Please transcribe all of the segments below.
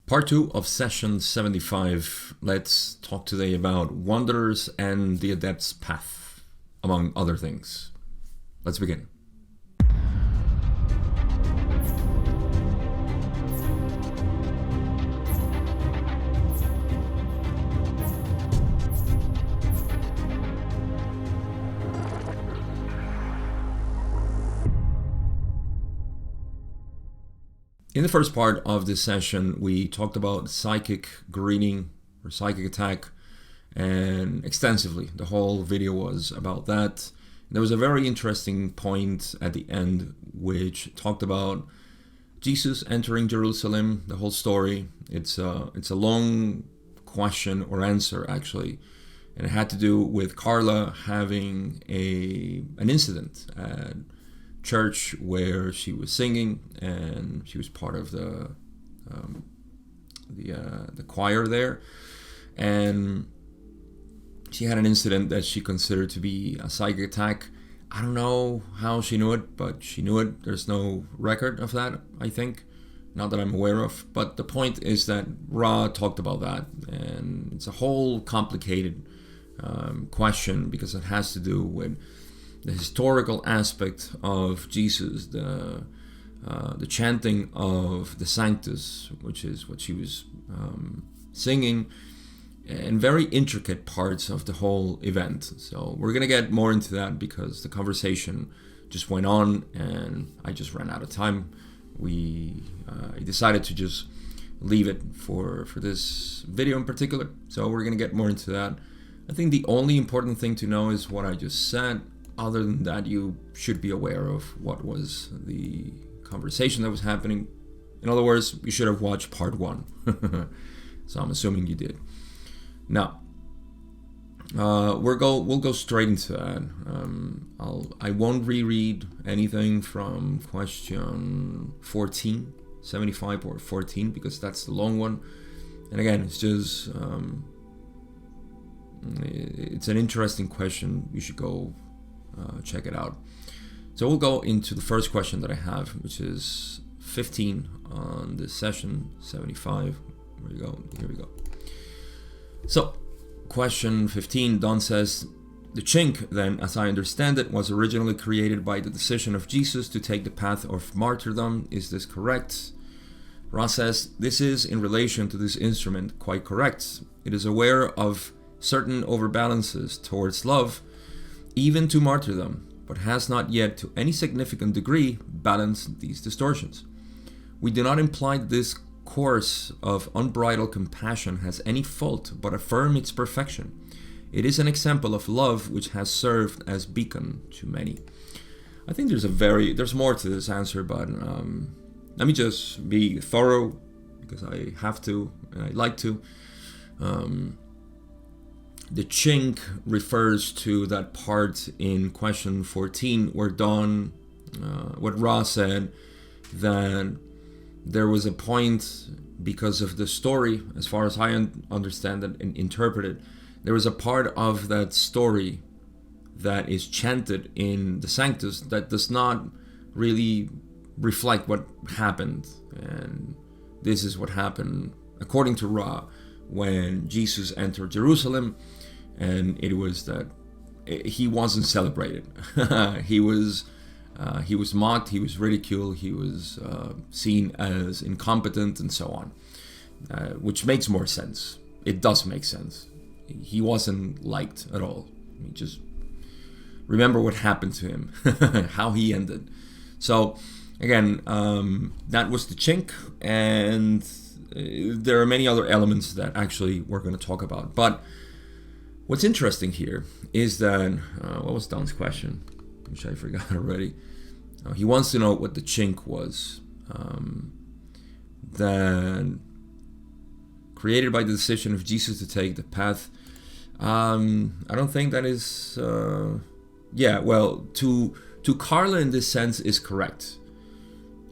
Part 2 of session 75. Let's talk today about wonders and the Adept's path, among other things. Let's begin. In the first part of this session, we talked about psychic greeting or psychic attack, and extensively. The whole video was about that. There was a very interesting point at the end which talked about Jesus entering Jerusalem, the whole story. It's a long question or answer, actually, and it had to do with Carla having an incident at church where she was singing, and she was part of the choir there, and she had an incident that she considered to be a psychic attack. I don't know how she knew it, but she knew it. There's no record of that, I think, not that I'm aware of. But the point is that Ra talked about that, and it's a whole complicated question because it has to do with the historical aspect of Jesus, the chanting of the Sanctus, which is what she was singing, and very intricate parts of the whole event. So we're going to get more into that because the conversation just went on and I just ran out of time. I decided to just leave it for this video in particular. So we're going to get more into that. I think the only important thing to know is what I just said. Other than that, you should be aware of what was the conversation that was happening. In other words, you should have watched part 1. So I'm assuming you did. Now, we'll go straight into that. I won't reread anything from question 14, 75 or 14, because that's the long one. And again, it's just it's an interesting question. You should go check it out. So we'll go into the first question that I have, which is 15 on this session 75. Here we go. So, question 15, Don says, the chink, then, as I understand it, was originally created by the decision of Jesus to take the path of martyrdom. Is this correct? Ra says, this is, in relation to this instrument, quite correct. It is aware of certain overbalances towards love, even to martyrdom, but has not yet to any significant degree balanced these distortions. We do not imply that this course of unbridled compassion has any fault, but affirm its perfection. It is an example of love which has served as beacon to many. I think there's more to this answer, but let me just be thorough because I have to and I like to. The chink refers to that part in question 14 where what Ra said, that there was a point because of the story, as far as I understand it and interpret it, there was a part of that story that is chanted in the Sanctus that does not really reflect what happened. And this is what happened, according to Ra, when Jesus entered Jerusalem. And it was that he wasn't celebrated. He was mocked, he was ridiculed, he was seen as incompetent, and so on, which makes more sense. It does make sense. He wasn't liked at all. I mean, just remember what happened to him, how he ended. So, again, that was the chink, and there are many other elements that actually we're going to talk about. But what's interesting here is that, what was Don's question? Which I forgot already. He wants to know what the chink was. That created by the decision of Jesus to take the path. I don't think that is... to Carla in this sense is correct.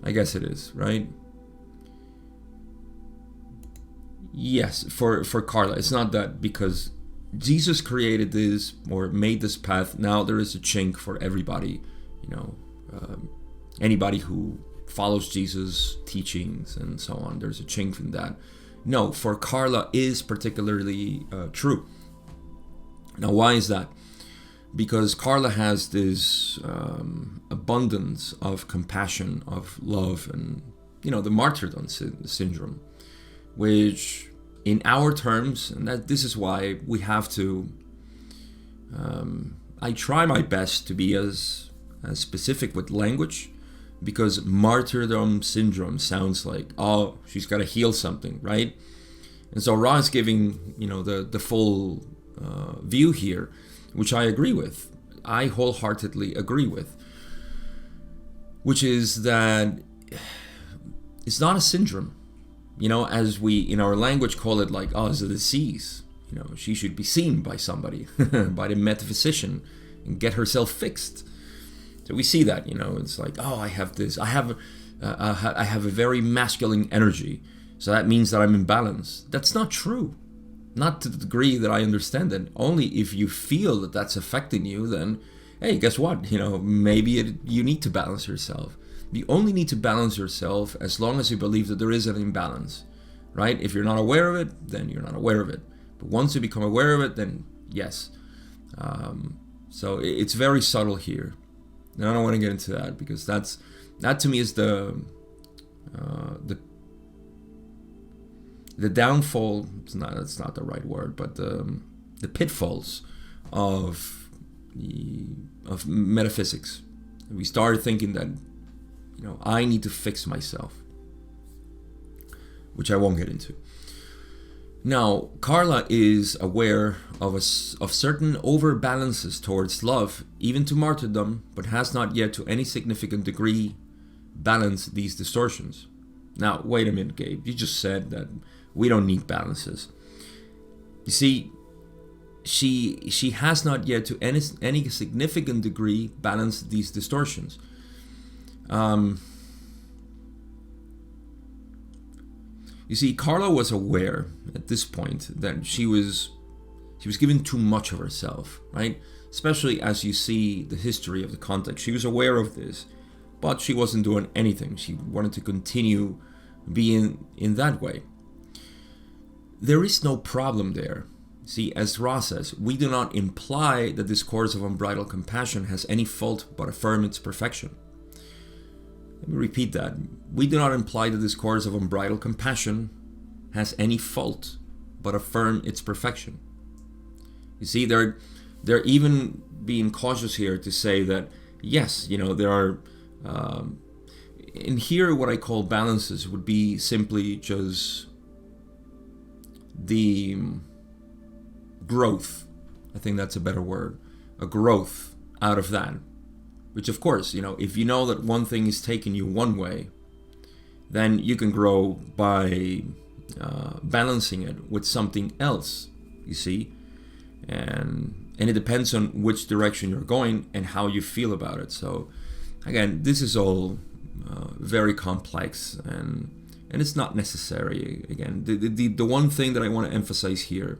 I guess it is, right? Yes, for Carla. It's not that because Jesus created this or made this path, now there is a chink for everybody, anybody who follows Jesus' teachings and so on. There's a chink in that. no, for Carla is particularly true. Now, why is that? Because Carla has this abundance of compassion, of love, and the martyrdom syndrome, which in our terms, and this is why we have to. I try my best to be as specific with language, because martyrdom syndrome sounds like, oh, she's got to heal something, right? And so Ra is giving the full view here, which I agree with. I wholeheartedly agree with, which is that it's not a syndrome, as we in our language call it, like, oh, it's a disease. She should be seen by somebody, by the metaphysician, and get herself fixed. So we see that, it's like, oh, I have this, I have a very masculine energy, so that means that I'm imbalanced. That's not true. Not to the degree that I understand it. Only if you feel that that's affecting you, then, hey, guess what? Maybe you need to balance yourself. You only need to balance yourself as long as you believe that there is an imbalance, right? If you're not aware of it, then you're not aware of it. But once you become aware of it, then yes. So it's very subtle here. And I don't want to get into that, because that to me is the downfall. That's not the right word, but the pitfalls of metaphysics. We started thinking that I need to fix myself, which I won't get into. Now, Carla is aware of certain overbalances towards love, even to martyrdom, but has not yet to any significant degree balanced these distortions. Now, wait a minute, Gabe. You just said that we don't need balances. You see, she has not yet to any significant degree balanced these distortions. You see, Carla was aware at this point that she was giving too much of herself, right? Especially as you see the history of the context. She was aware of this, but she wasn't doing anything. She wanted to continue being in that way. There is no problem there. See, as Ra says, we do not imply that this course of unbridled compassion has any fault but affirm its perfection. Let me repeat that. We do not imply that this course of unbridled compassion has any fault but affirm its perfection. You see, they're even being cautious here to say that, yes, there are... in here, what I call balances would be simply just the growth. I think that's a better word. A growth out of that. Which, of course, if you know that one thing is taking you one way, then you can grow by balancing it with something else, you see? And it depends on which direction you're going and how you feel about it. So, again, this is all very complex, and it's not necessary. Again, the one thing that I want to emphasize here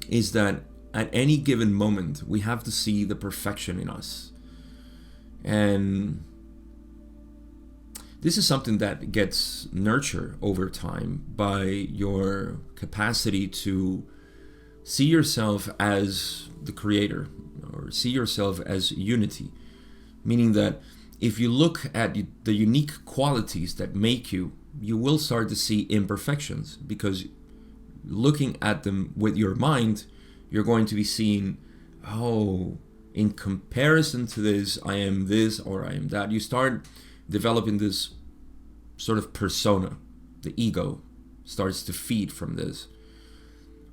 is that at any given moment, we have to see the perfection in us. And this is something that gets nurtured over time by your capacity to see yourself as the creator, or see yourself as unity. Meaning that if you look at the unique qualities that make you, you will start to see imperfections, because looking at them with your mind, you're going to be seeing, oh, in comparison to this, I am this or I am that. You start developing this sort of persona. The ego starts to feed from this.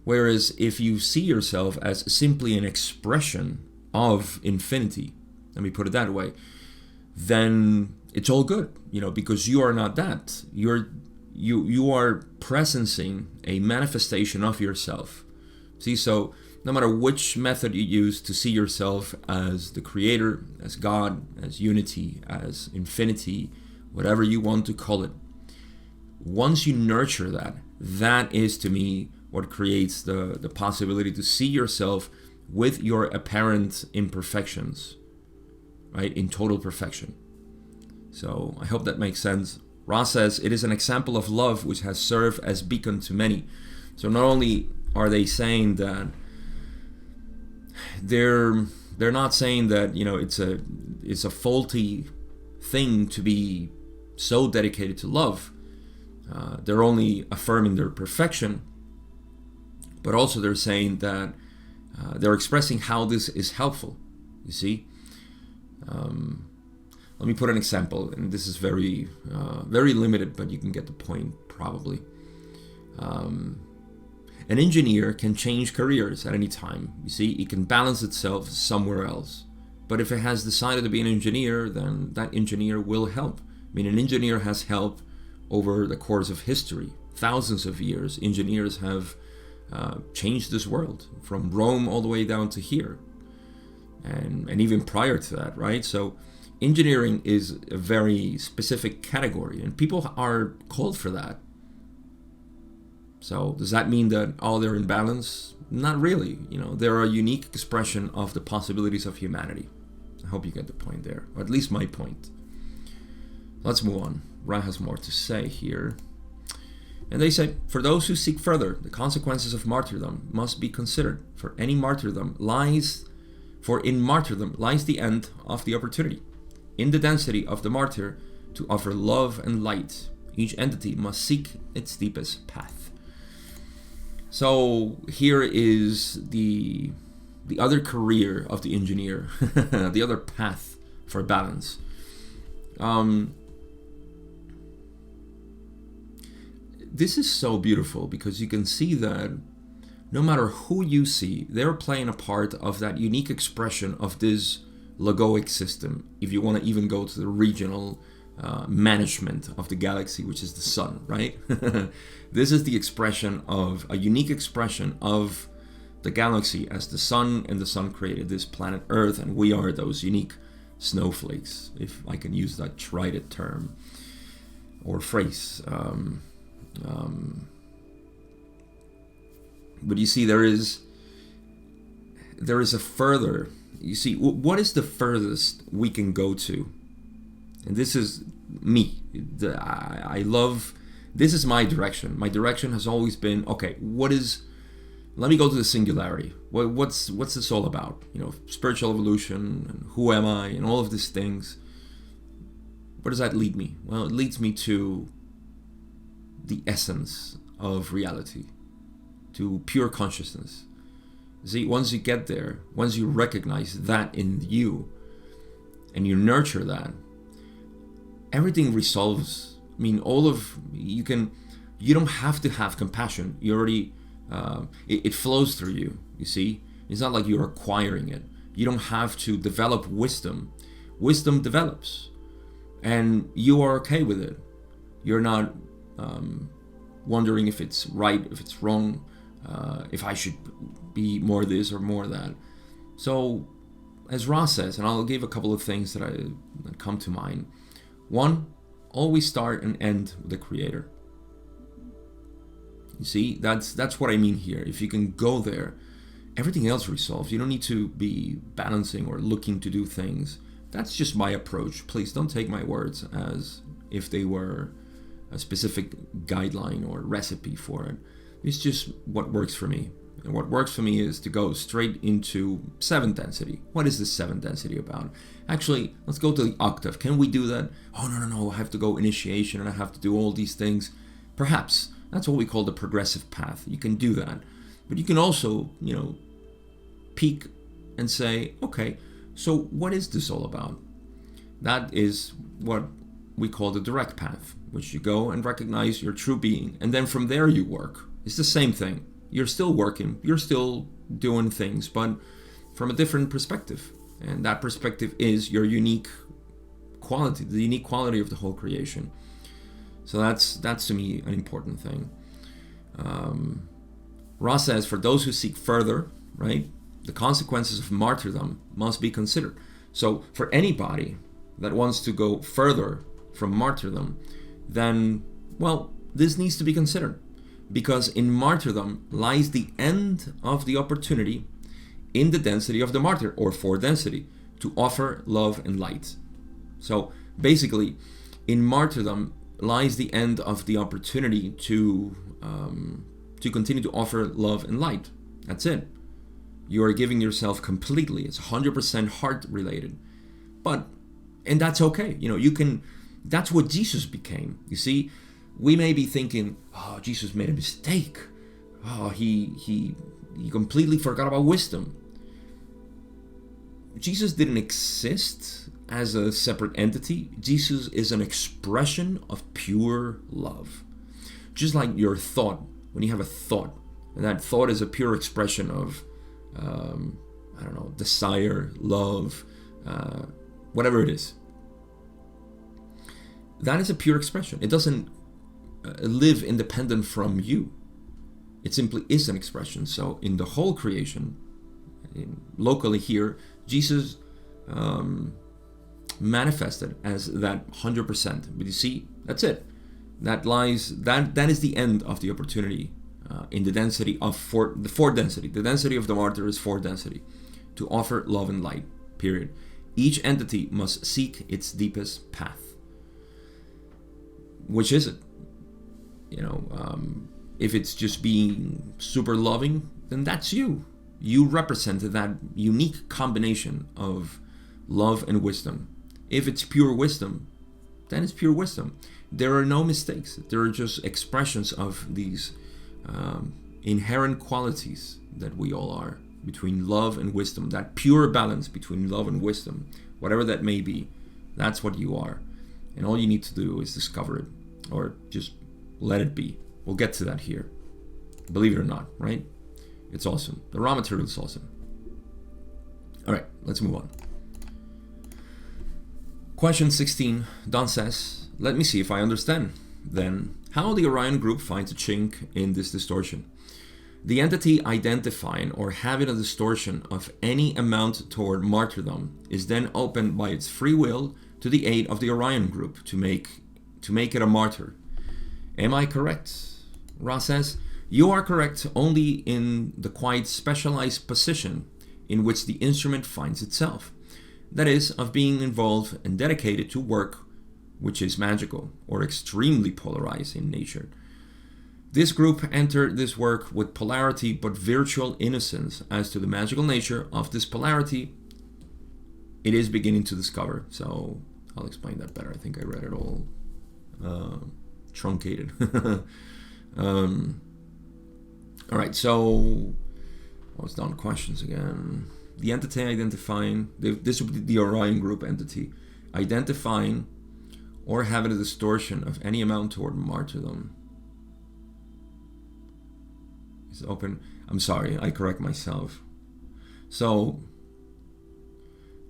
Whereas if you see yourself as simply an expression of infinity, let me put it that way, then it's all good, because you are not that. You are presencing a manifestation of yourself. See, so no matter which method you use to see yourself as the creator, as God, as unity, as infinity, whatever you want to call it, once you nurture that, that is to me what creates the possibility to see yourself with your apparent imperfections, right, in total perfection. So I hope that makes sense. Ra says, it is an example of love which has served as beacon to many. So not only are they saying that they're not saying that, you know, it's a faulty thing to be so dedicated to love. They're only affirming their perfection, but also they're saying that they're expressing how this is helpful. You see, let me put an example, and this is very limited, but you can get the point probably. An engineer can change careers at any time. You see, it can balance itself somewhere else. But if it has decided to be an engineer, then that engineer will help. I mean, an engineer has helped over the course of history. Thousands of years, engineers have changed this world, from Rome all the way down to here. And even prior to that, right? So engineering is a very specific category, and people are called for that. So does that mean that they're in balance? Not really. You know, they're a unique expression of the possibilities of humanity. I hope you get the point there, or at least my point. Let's move on. Ra has more to say here. And they say, for those who seek further, the consequences of martyrdom must be considered. For in martyrdom lies the end of the opportunity. In the density of the martyr, to offer love and light, each entity must seek its deepest path. So here is the other career of the engineer, the other path for balance. This is so beautiful because you can see that no matter who you see, they're playing a part of that unique expression of this logoic system. If you want to even go to the regional management of the galaxy, which is the sun, right? This is the expression of a unique expression of the galaxy as the sun, and the sun created this planet Earth, and we are those unique snowflakes, if I can use that trident term or phrase. But you see, there is a further. You see, what is the furthest we can go to? And this is me. I love. This is my direction. My direction has always been, okay, let me go to the singularity. What's this all about? You know, spiritual evolution, and who am I, and all of these things. Where does that lead me? Well, it leads me to the essence of reality, to pure consciousness. See, once you get there, once you recognize that in you, and you nurture that, everything resolves. I mean, you don't have to have compassion. You already, it flows through you, you see? It's not like you're acquiring it. You don't have to develop wisdom. Wisdom develops, and you are okay with it. You're not wondering if it's right, if it's wrong, if I should be more this or more that. So, as Ra says, and I'll give a couple of things that come to mind. One, always start and end with the Creator. You see, that's what I mean here. If you can go there, everything else resolves. You don't need to be balancing or looking to do things. That's just my approach. Please don't take my words as if they were a specific guideline or recipe for it. It's just what works for me. And what works for me is to go straight into 7th density. What is this 7th density about? Actually, let's go to the octave. Can we do that? Oh, no, I have to go initiation and I have to do all these things. Perhaps. That's what we call the progressive path. You can do that. But you can also, peek and say, okay, so what is this all about? That is what we call the direct path, which you go and recognize your true being. And then from there you work. It's the same thing. You're still working, you're still doing things, but from a different perspective. And that perspective is your unique quality, the unique quality of the whole creation. So that's to me an important thing. Ra says, for those who seek further, right, the consequences of martyrdom must be considered. So for anybody that wants to go further from martyrdom, then, well, this needs to be considered. Because in martyrdom lies the end of the opportunity in the density of the martyr, or 4th density, to offer love and light. So basically, in martyrdom lies the end of the opportunity to continue to offer love and light. That's it. You are giving yourself completely. It's 100% heart related. And that's okay. You can, that's what Jesus became. You see, we may be thinking, oh, Jesus made a mistake. Oh, he completely forgot about wisdom. Jesus didn't exist as a separate entity. Jesus is an expression of pure love. Just like your thought, when you have a thought, and that thought is a pure expression of, desire, love, whatever it is. That is a pure expression. It doesn't live independent from you. It simply is an expression. So in the whole creation, locally here, Jesus manifested as that 100%. But you see, that's it. That is the end of the opportunity in the density of the fourth density. The density of the martyr is fourth density, to offer love and light, period. Each entity must seek its deepest path. Which is it? If it's just being super loving, then that's you. You represent that unique combination of love and wisdom. If it's pure wisdom, then it's pure wisdom. There are no mistakes. There are just expressions of these inherent qualities that we all are, between love and wisdom. That pure balance between love and wisdom, whatever that may be, that's what you are. And all you need to do is discover it, or just let it be. We'll get to that here. Believe it or not, right? It's awesome. The raw material is awesome. All right, let's move on. Question 16, Don says, let me see if I understand, then, how the Orion group finds a chink in this distortion. The entity identifying or having a distortion of any amount toward martyrdom is then opened by its free will to the aid of the Orion group to make it a martyr. Am I correct? Ra says, you are correct only in the quite specialized position in which the instrument finds itself. That is, of being involved and dedicated to work which is magical or extremely polarized in nature. This group entered this work with polarity but virtual innocence as to the magical nature of this polarity it is beginning to discover. So I'll explain that better. I think I read it all truncated. All right, so I was down questions again. The entity identifying, this would be the Orion group entity, identifying or having a distortion of any amount toward martyrdom. It's open. I'm sorry, I correct myself. So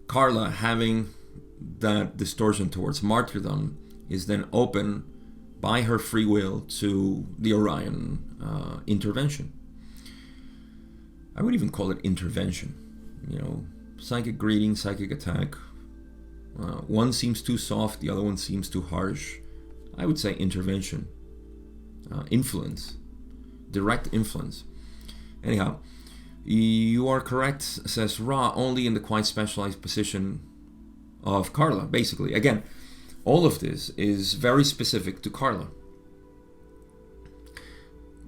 Carla having that distortion towards martyrdom is then open by her free will to the Orion intervention. I would even call it intervention. Psychic greeting, psychic attack. One seems too soft, the other one seems too harsh. I would say intervention. Influence. Direct influence. Anyhow, you are correct, says Ra, only in the quite specialized position of Carla, basically. Again, all of this is very specific to Carla.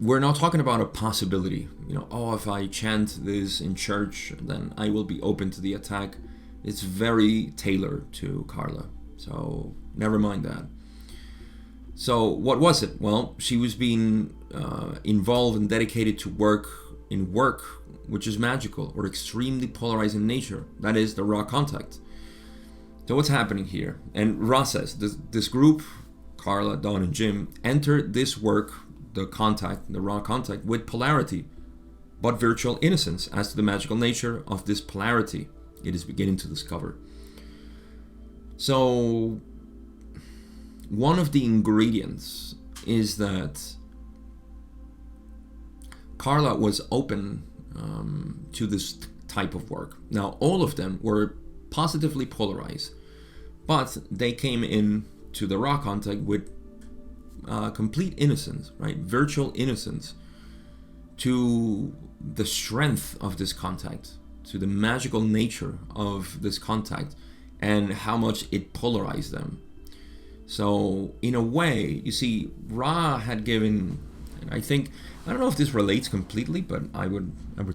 We're not talking about a possibility. If I chant this in church, then I will be open to the attack. It's very tailored to Carla. So never mind that. So what was it? Well, she was being involved and dedicated to work which is magical or extremely polarized in nature. That is the raw contact. So what's happening here? And Ra says, this group, Carla, Don, and Jim, entered this work, the raw contact, with polarity, but virtual innocence as to the magical nature of this polarity it is beginning to discover. So one of the ingredients is that Carla was open to this type of work. Now, all of them were positively polarized, but they came in to the raw contact with complete innocence, right? Virtual innocence to the strength of this contact, to the magical nature of this contact, and how much it polarized them. So in a way, you see, Ra had given, and I think, I don't know if this relates completely, but I would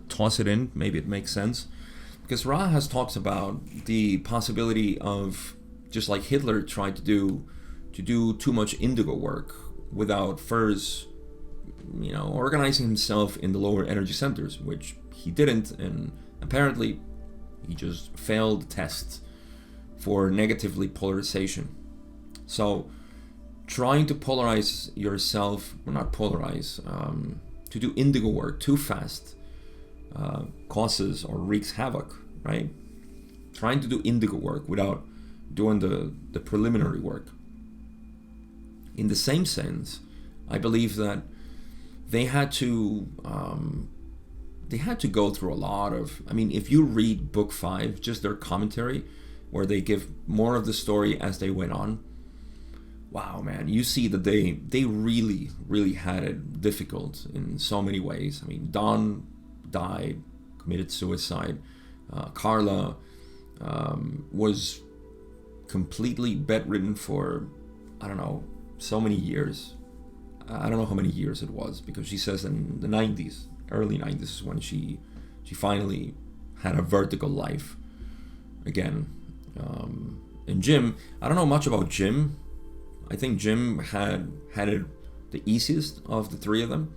toss it in. Maybe it makes sense, because Ra has talks about the possibility of, just like Hitler tried to do too much indigo work without first, organizing himself in the lower energy centers, which he didn't, and apparently he just failed the test for negatively polarization. So trying to polarize yourself, or not polarize, to do indigo work too fast causes or wreaks havoc, right? Trying to do indigo work without doing the preliminary work. In the same sense, I believe that they had to go through a lot of, if you read book 5, just their commentary, where they give more of the story as they went on, wow, man, you see that they really, really had it difficult in so many ways. Don died, committed suicide. Carla was completely bedridden for, I don't know, so many years. I don't know how many years it was, because she says in the 90s, early 90s is when she finally had a vertical life again. And Jim, I don't know much about Jim. I think Jim had it the easiest of the three of them.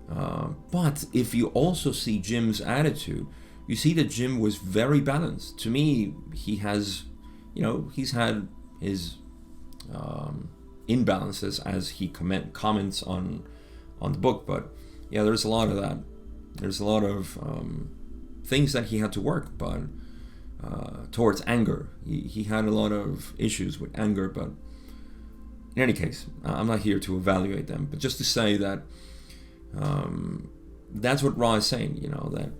But if you also see Jim's attitude, you see that Jim was very balanced. To me, he has, he's had his imbalances as he comments on the book. But yeah, there's a lot of that. There's a lot of things that he had to work, but towards anger. He had a lot of issues with anger, but in any case, I'm not here to evaluate them, but just to say that that's what Ra is saying, that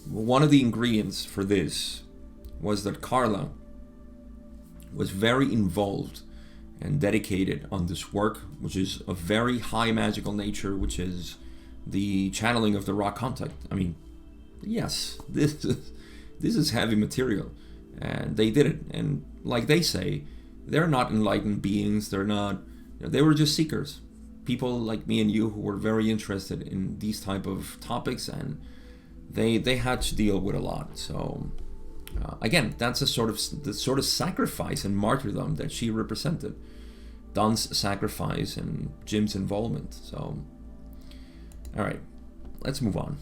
one of the ingredients for this was that Carla was very involved and dedicated on this work, which is a very high magical nature, which is the channeling of the Ra contact. Yes, this is heavy material, and they did it. And like they say, they're not enlightened beings. They're not. They were just seekers, people like me and you who were very interested in these type of topics, and they had to deal with a lot. So again, that's the sort of sacrifice and martyrdom that she represented. Don's sacrifice and Jim's involvement. So, all right, let's move on.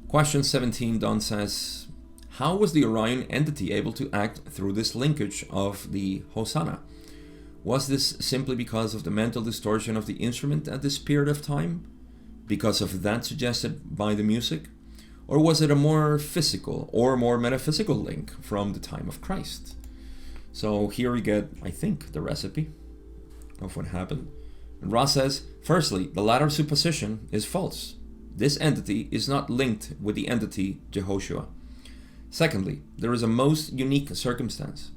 Question 17, Don says, how was the Orion entity able to act through this linkage of the Hosanna? Was this simply because of the mental distortion of the instrument at this period of time? Because of that suggested by the music? Or was it a more physical or more metaphysical link from the time of Christ? So here we get, I think, the recipe of what happened. And Ra says, firstly, the latter supposition is false. This entity is not linked with the entity Jehoshua. Secondly, there is a most unique circumstance.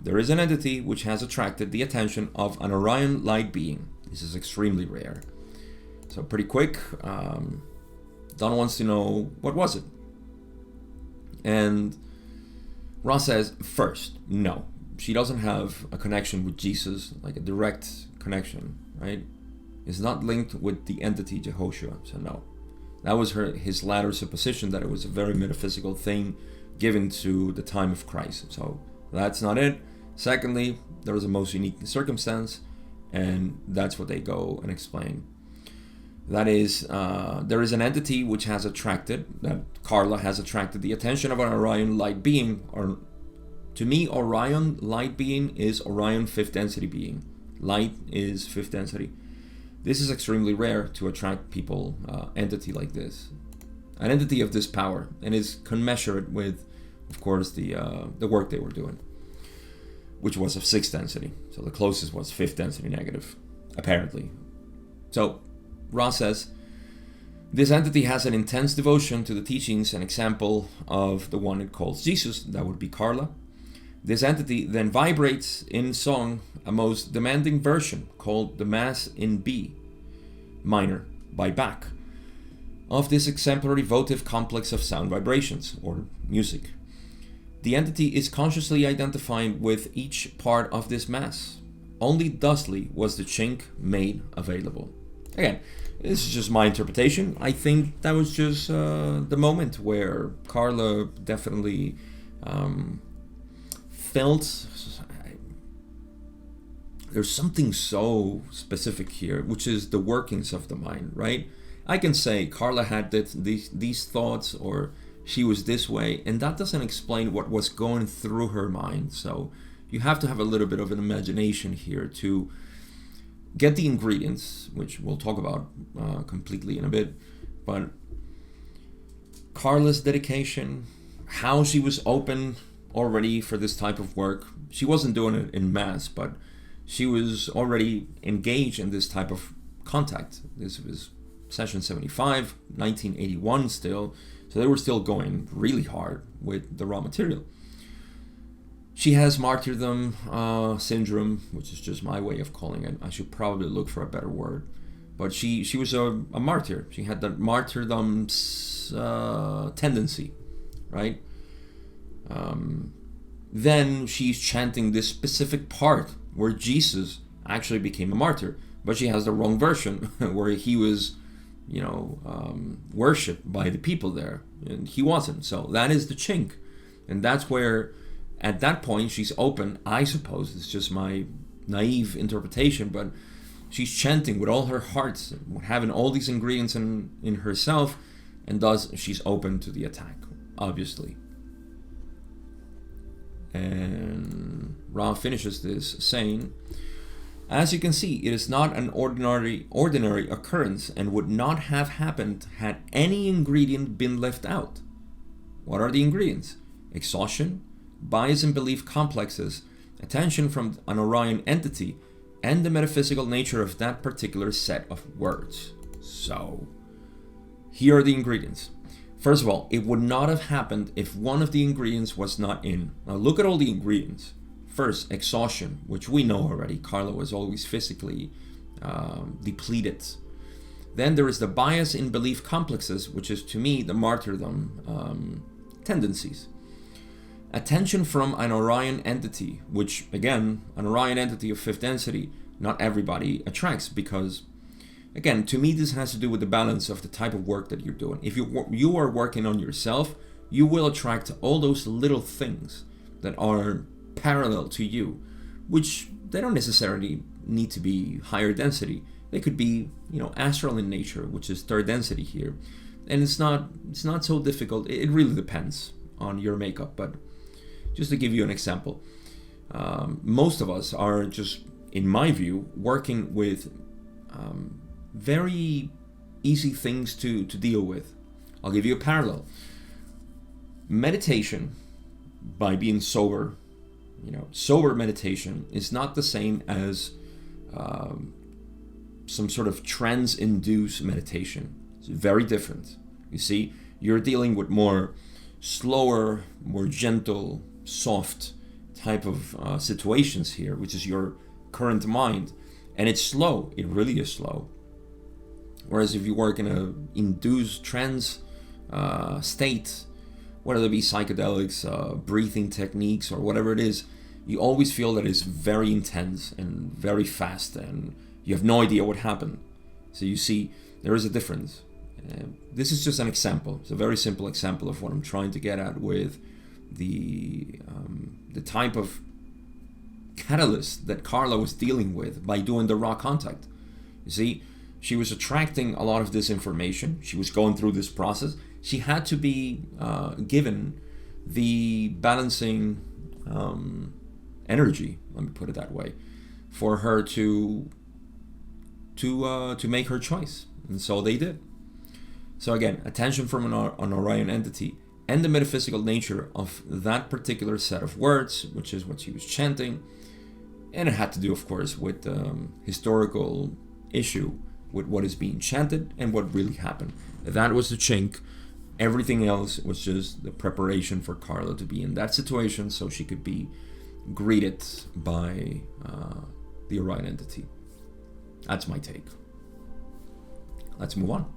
There is an entity which has attracted the attention of an Orion light being. This is extremely rare. So pretty quick, Don wants to know, what was it? And Ra says, first, no. She doesn't have a connection with Jesus, like a direct connection, right? It's not linked with the entity Jehoshua, so no. That was his latter supposition, that it was a very metaphysical thing given to the time of Christ. So that's not it. Secondly, there was a most unique circumstance, and that's what they go and explain. That is, there is an entity which has attracted, that Carla has attracted the attention of an Orion light being. Or to me, Orion light being is Orion 5th density being. Light is 5th density. This is extremely rare to attract people, entity like this. An entity of this power, and is commensurate with, of course, the work they were doing, which was of 6th density. So the closest was 5th density negative, apparently. So Ra says, this entity has an intense devotion to the teachings and example of the one it calls Jesus, that would be Carla. This entity then vibrates in song a most demanding version called the Mass in B minor by Bach of this exemplary votive complex of sound vibrations, or music. The entity is consciously identifying with each part of this mass. Only thusly was the chink made available. Again, this is just my interpretation. I think that was just the moment where Carla definitely felt there's something so specific here, which is the workings of the mind, right? I can say Carla had these thoughts, or she was this way, and that doesn't explain what was going through her mind. So you have to have a little bit of an imagination here to get the ingredients, which we'll talk about completely in a bit. But Carla's dedication, how she was open already for this type of work. She wasn't doing it in mass, but she was already engaged in this type of contact. This was session 75, 1981 still. So they were still going really hard with the raw material. She has martyrdom syndrome, which is just my way of calling it. I should probably look for a better word. But she was a martyr. She had that martyrdom tendency, right? Then she's chanting this specific part where Jesus actually became a martyr. But she has the wrong version where he was, worshipped by the people there. And he wasn't. So that is the chink. And that's where, at that point, she's open. I suppose it's just my naive interpretation, but she's chanting with all her heart, having all these ingredients in herself, and thus she's open to the attack, obviously. And Ra finishes this saying, as you can see, it is not an ordinary occurrence and would not have happened had any ingredient been left out. What are the ingredients? Exhaustion, bias and belief complexes, attention from an Orion entity, and the metaphysical nature of that particular set of words. So, here are the ingredients. First of all, it would not have happened if one of the ingredients was not in. Now look at all the ingredients. First, exhaustion, which we know already. Carla was always physically depleted. Then there is the bias in belief complexes, which is to me the martyrdom tendencies. Attention from an Orion entity, which again, an Orion entity of fifth density, not everybody attracts, because again, to me this has to do with the balance of the type of work that you're doing. If you are working on yourself, you will attract all those little things that are parallel to you, which they don't necessarily need to be higher density. They could be, astral in nature, which is third density here. And it's not so difficult. It really depends on your makeup, but just to give you an example, most of us are just, in my view, working with very easy things to deal with. I'll give you a parallel. Meditation, by being sober, sober meditation is not the same as some sort of trance-induced meditation. It's very different. You see, you're dealing with more slower, more gentle, soft type of situations here, which is your current mind. And it's slow. It really is slow. Whereas if you work in a induced trance state, whether it be psychedelics, breathing techniques, or whatever it is, you always feel that it's very intense and very fast, and you have no idea what happened. So you see, there is a difference. This is just an example. It's a very simple example of what I'm trying to get at with the type of catalyst that Carla was dealing with by doing the raw contact. You see, she was attracting a lot of this information. She was going through this process. She had to be given the balancing energy, let me put it that way, for her to make her choice. And so they did. So again, attention from an Orion entity and the metaphysical nature of that particular set of words, which is what she was chanting. And it had to do, of course, with the historical issue with what is being chanted and what really happened. That was the chink. Everything else was just the preparation for Carla to be in that situation so she could be greeted by the Orion entity. That's my take. Let's move on.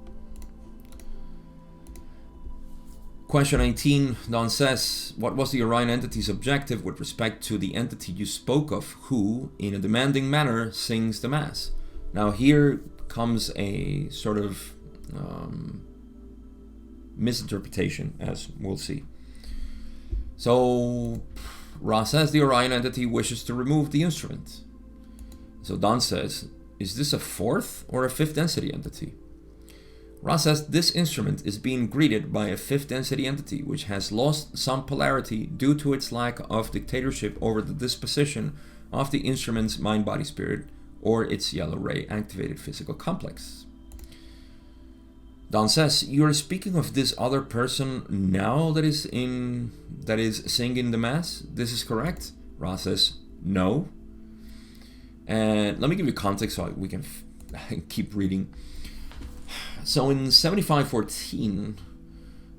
Question 19, Don says, what was the Orion entity's objective with respect to the entity you spoke of who, in a demanding manner, sings the Mass? Now here comes a sort of misinterpretation, as we'll see. So Ra says the Orion entity wishes to remove the instrument. So Don says, is this a fourth or a fifth density entity? Ra says this instrument is being greeted by a fifth density entity which has lost some polarity due to its lack of dictatorship over the disposition of the instrument's mind-body spirit or its yellow ray activated physical complex. Don says, you are speaking of this other person now that is singing the Mass? This is correct? Ra says, no. And let me give you context so we can keep reading. So in 7514,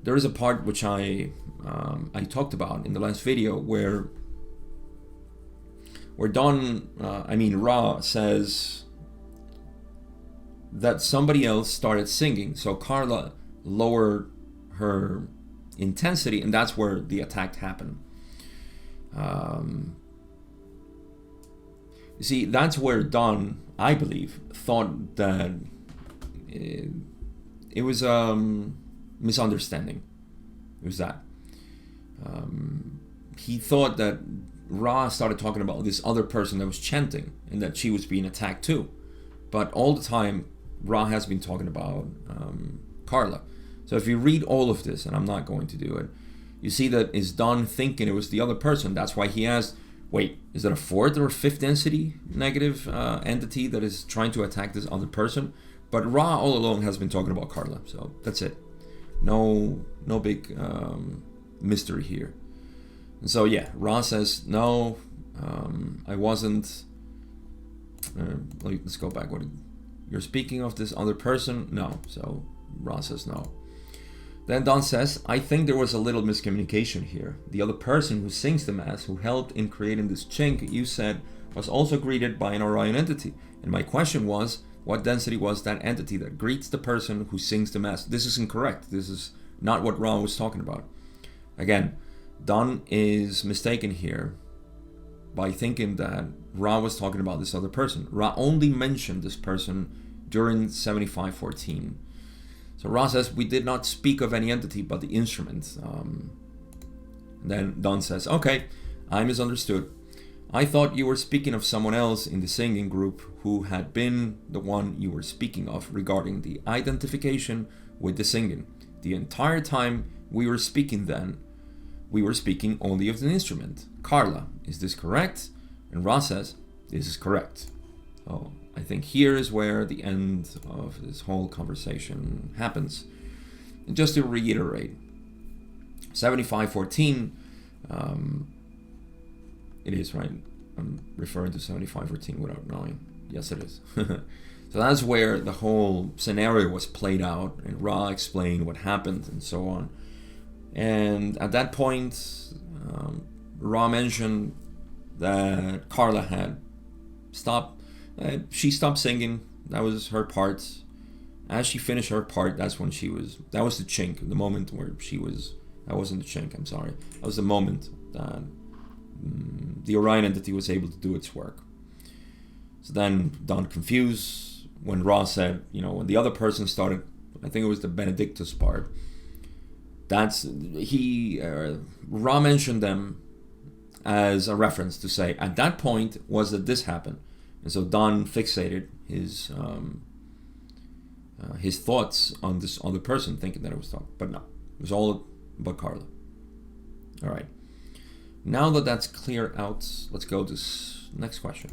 there is a part which I talked about in the last video where Ra says that somebody else started singing. So Carla lowered her intensity, and that's where the attack happened. You see, that's where Don, I believe, thought that it was a misunderstanding. It was that. He thought that Ra started talking about this other person that was chanting and that she was being attacked too. But all the time, Ra has been talking about Carla. So if you read all of this, and I'm not going to do it, you see that is Don thinking it was the other person. That's why he asked, wait, is that a fourth or fifth density negative entity that is trying to attack this other person? But Ra all along has been talking about Carla, so that's it. No big mystery here. And so yeah, Ra says, no, I wasn't. Let's go back. You're speaking of this other person? No. So Ra says no. Then Don says, I think there was a little miscommunication here. The other person who sings the Mass, who helped in creating this chink, you said, was also greeted by an Orion entity. And my question was, what density was that entity that greets the person who sings the Mass? This is incorrect. This is not what Ra was talking about. Again, Don is mistaken here by thinking that Ra was talking about this other person. Ra only mentioned this person during 7514. So Ra says, we did not speak of any entity but the instrument. Then Don says, okay, I misunderstood. I thought you were speaking of someone else in the singing group who had been the one you were speaking of regarding the identification with the singing. The entire time we were speaking then, we were speaking only of the instrument. Carla, is this correct? And Ra says, this is correct. So I think here is where the end of this whole conversation happens. And just to reiterate, 7514, it is, right? I'm referring to 7514 without knowing. Yes, it is. So that's where the whole scenario was played out, and Ra explained what happened and so on. And at that point, Ra mentioned that Carla had stopped. She stopped singing. That was her part. As she finished her part, that's when she was. That was the chink, the moment where she was. That wasn't the chink. I'm sorry. That was the moment that the Orion entity was able to do its work. So then Don confused when Ra said, when the other person started, I think it was the Benedictus part. Ra mentioned them as a reference to say at that point was that this happened, and so Don fixated his thoughts on this other person, thinking that it was talk, but no, it was all about Carla. All right. Now that that's clear out, let's go to next question.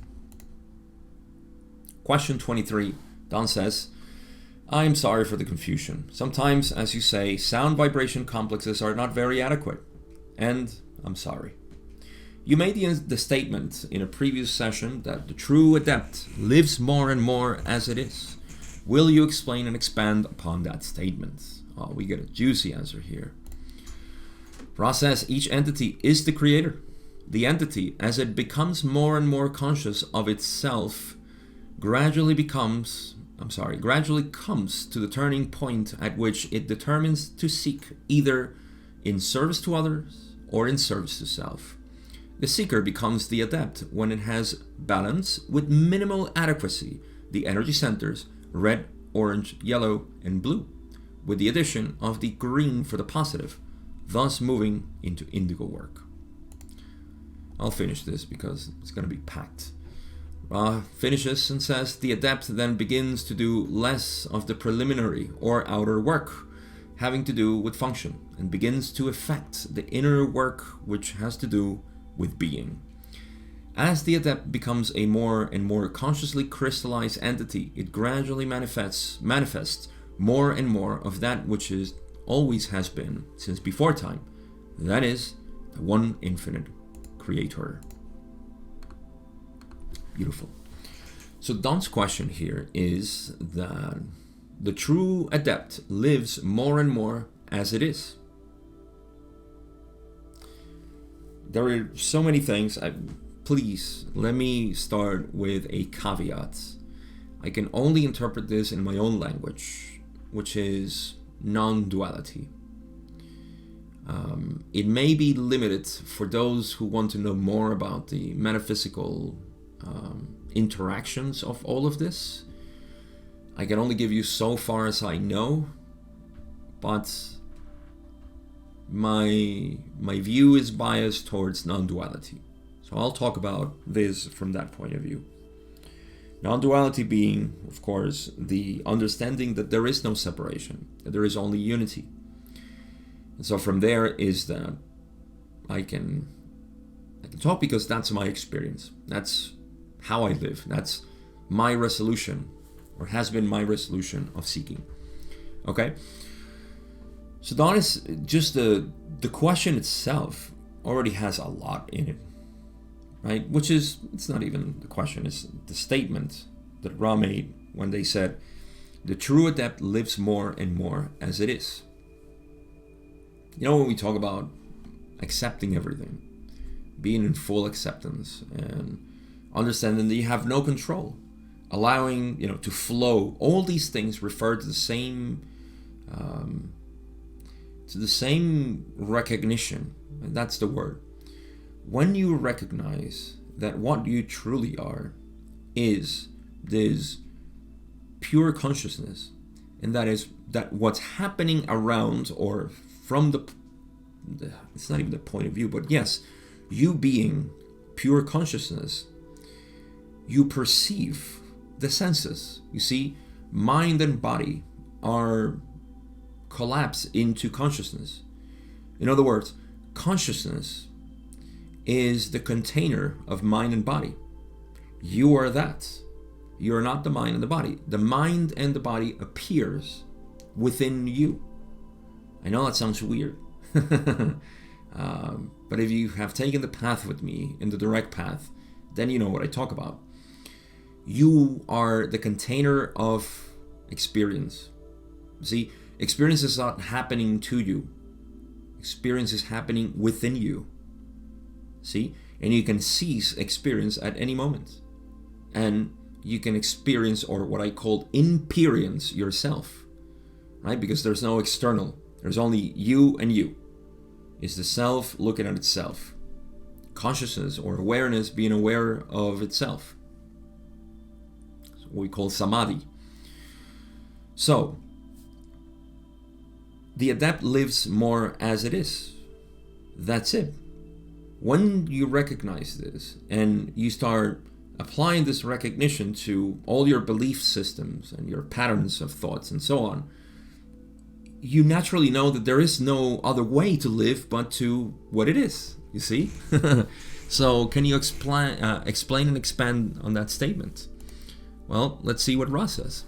Question 23. Don says, I am sorry for the confusion. Sometimes, as you say, sound vibration complexes are not very adequate. And I'm sorry. You made the statement in a previous session that the true adept lives more and more as it is. Will you explain and expand upon that statement? Oh, we get a juicy answer here. Ra says each entity is the creator. The entity, as it becomes more and more conscious of itself, gradually comes to the turning point at which it determines to seek either in service to others or in service to self. The seeker becomes the adept when it has balance with minimal adequacy, the energy centers, red, orange, yellow, and blue, with the addition of the green for the positive, thus moving into indigo work. I'll finish this because it's going to be packed. Finishes and says, the adept then begins to do less of the preliminary or outer work having to do with function, and begins to effect the inner work which has to do with being. As the adept becomes a more and more consciously crystallized entity, it gradually manifests more and more of that which is always has been since before time. That is the one infinite creator. Beautiful. So Don's question here is that the true adept lives more and more as it is. There are so many things. Please, let me start with a caveat. I can only interpret this in my own language, which is non-duality. It may be limited for those who want to know more about the metaphysical interactions of all of this. I can only give you so far as I know, but my view is biased towards non-duality. So I'll talk about this from that point of view. Non-duality being, of course, the understanding that there is no separation, that there is only unity. And so from there is that I can talk because that's my experience. That's how I live. That's my resolution, or has been my resolution of seeking. Okay? So that is just the question itself already has a lot in it, right? Which is, it's not even the question, it's the statement that Ra made when they said, the true adept lives more and more as it is. You know, when we talk about accepting everything, being in full acceptance and understanding that you have no control, allowing, to flow, all these things refer to the same recognition, and that's the word. When you recognize that what you truly are is this pure consciousness, and that is that what's happening around, or from it's not even the point of view, but yes, you being pure consciousness, you perceive the senses. You see, mind and body are collapsed into consciousness. In other words, consciousness is the container of mind and body. You are that. You are not the mind and the body. The mind and the body appears within you. I know that sounds weird. But if you have taken the path with me, in the direct path, then you know what I talk about. You are the container of experience. See, experience is not happening to you. Experience is happening within you. See? And you can cease experience at any moment. And you can experience, or what I call imperience, yourself. Right? Because there's no external. There's only you and you. It's the self looking at itself. Consciousness or awareness being aware of itself. That's what we call samadhi. So, the adept lives more as it is. That's it. When you recognize this and you start applying this recognition to all your belief systems and your patterns of thoughts and so on, you naturally know that there is no other way to live but to what it is, you see? So can you explain and expand on that statement? Well, let's see what Ra says.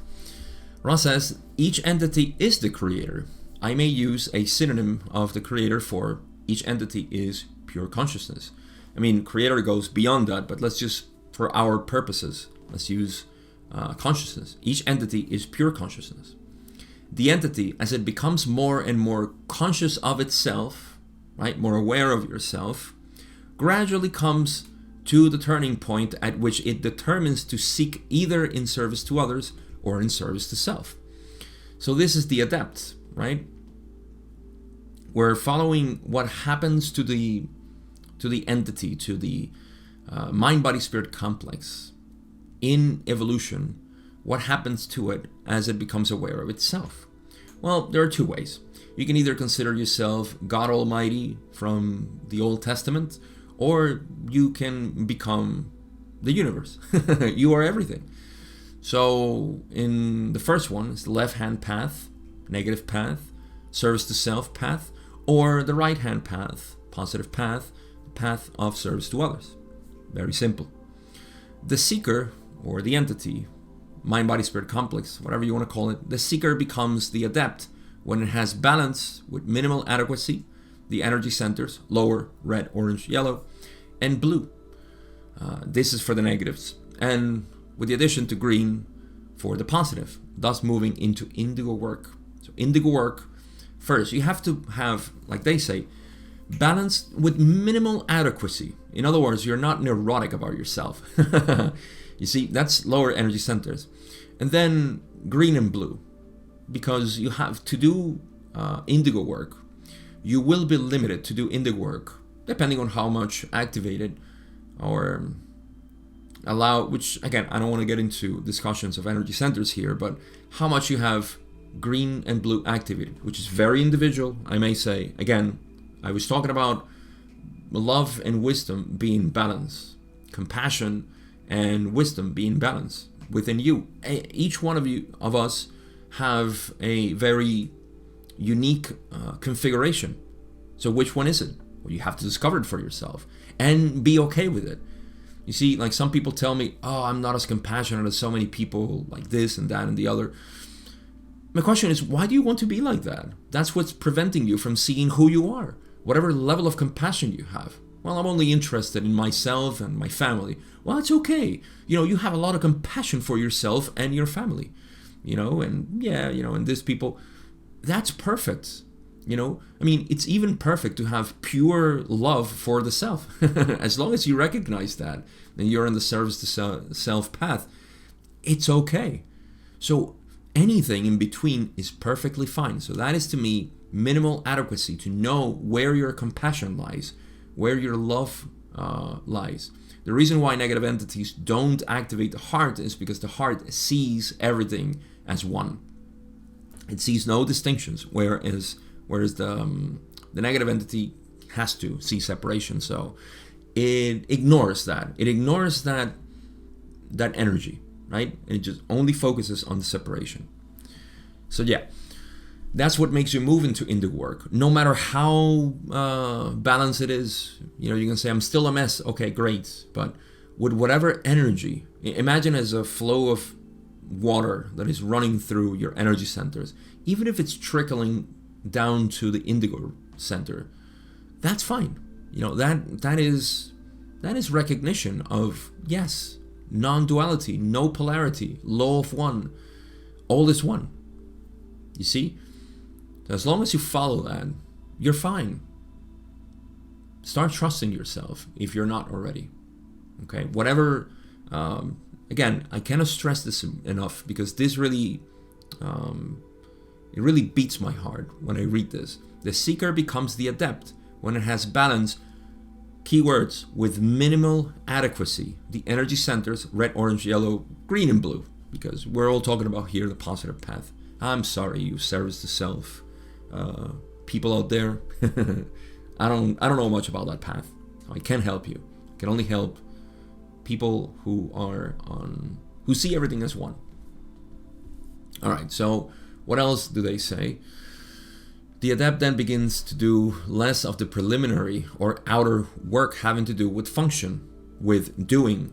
Ra says, each entity is the creator. I may use a synonym of the creator for each entity is pure consciousness. I mean, creator goes beyond that, but let's just, for our purposes, let's use consciousness. Each entity is pure consciousness. The entity, as it becomes more and more conscious of itself, right, more aware of yourself, gradually comes to the turning point at which it determines to seek either in service to others or in service to self. So this is the adept, right? we're following what happens to the entity, to the mind-body-spirit complex in evolution. What happens to it as it becomes aware of itself? Well, there are two ways. You can either consider yourself God Almighty from the Old Testament, or you can become the universe. You are everything. So in the first one, it's the left-hand path, negative path, service to self path, or the right-hand path, positive path, the path of service to others. Very simple. The seeker, or the entity, mind, body, spirit complex, whatever you want to call it, the seeker becomes the adept when it has balance with minimal adequacy, the energy centers, lower, red, orange, yellow, and blue. This is for the negatives. And with the addition to green for the positive, thus moving into indigo work. So indigo work, first, you have to have, like they say, balance with minimal adequacy. In other words, you're not neurotic about yourself. You see, that's lower energy centers. And then green and blue, because you have to do indigo work. You will be limited to do indigo work, depending on how much activated or allow, which again, I don't want to get into discussions of energy centers here, but how much you have green and blue activated, which is very individual, I may say. Again, I was talking about love and wisdom being balanced, compassion and wisdom being balanced within you. Each one of us have a very unique configuration. So which one is it? Well, you have to discover it for yourself and be okay with it. You see, like some people tell me, oh, I'm not as compassionate as so many people, like this and that and the other. My question is, why do you want to be like that? That's what's preventing you from seeing who you are, whatever level of compassion you have. Well, I'm only interested in myself and my family. Well, it's okay. You have a lot of compassion for yourself and your family, and these people, that's perfect. It's even perfect to have pure love for the self. As long as you recognize that and you're in the service to self path, it's okay. So anything in between is perfectly fine. So that is, to me, minimal adequacy, to know where your compassion lies, where your love lies. The reason why negative entities don't activate the heart is because the heart sees everything as one. It sees no distinctions, whereas the negative entity has to see separation. So it ignores that. It ignores that energy, right? And it just only focuses on the separation. So yeah, that's what makes you move into indigo work. No matter how balanced it is, you can say, I'm still a mess. Okay, great. But with whatever energy, imagine as a flow of water that is running through your energy centers, even if it's trickling down to the indigo center, that's fine. That is recognition of, yes, non-duality, no polarity, law of one, all is one. You see, as long as you follow that, you're fine. Start trusting yourself if you're not already. Okay, whatever. Again, I cannot stress this enough, because this really it really beats my heart when I read this. The seeker becomes the adept when it has balance, keywords, with minimal adequacy. The energy centers, red, orange, yellow, green, and blue, because we're all talking about here the positive path. I'm sorry, you service to self people out there. I don't know much about that path. I can't help you. I can only help people who see everything as one. All right, so what else do they say? The adept then begins to do less of the preliminary or outer work having to do with function, with doing.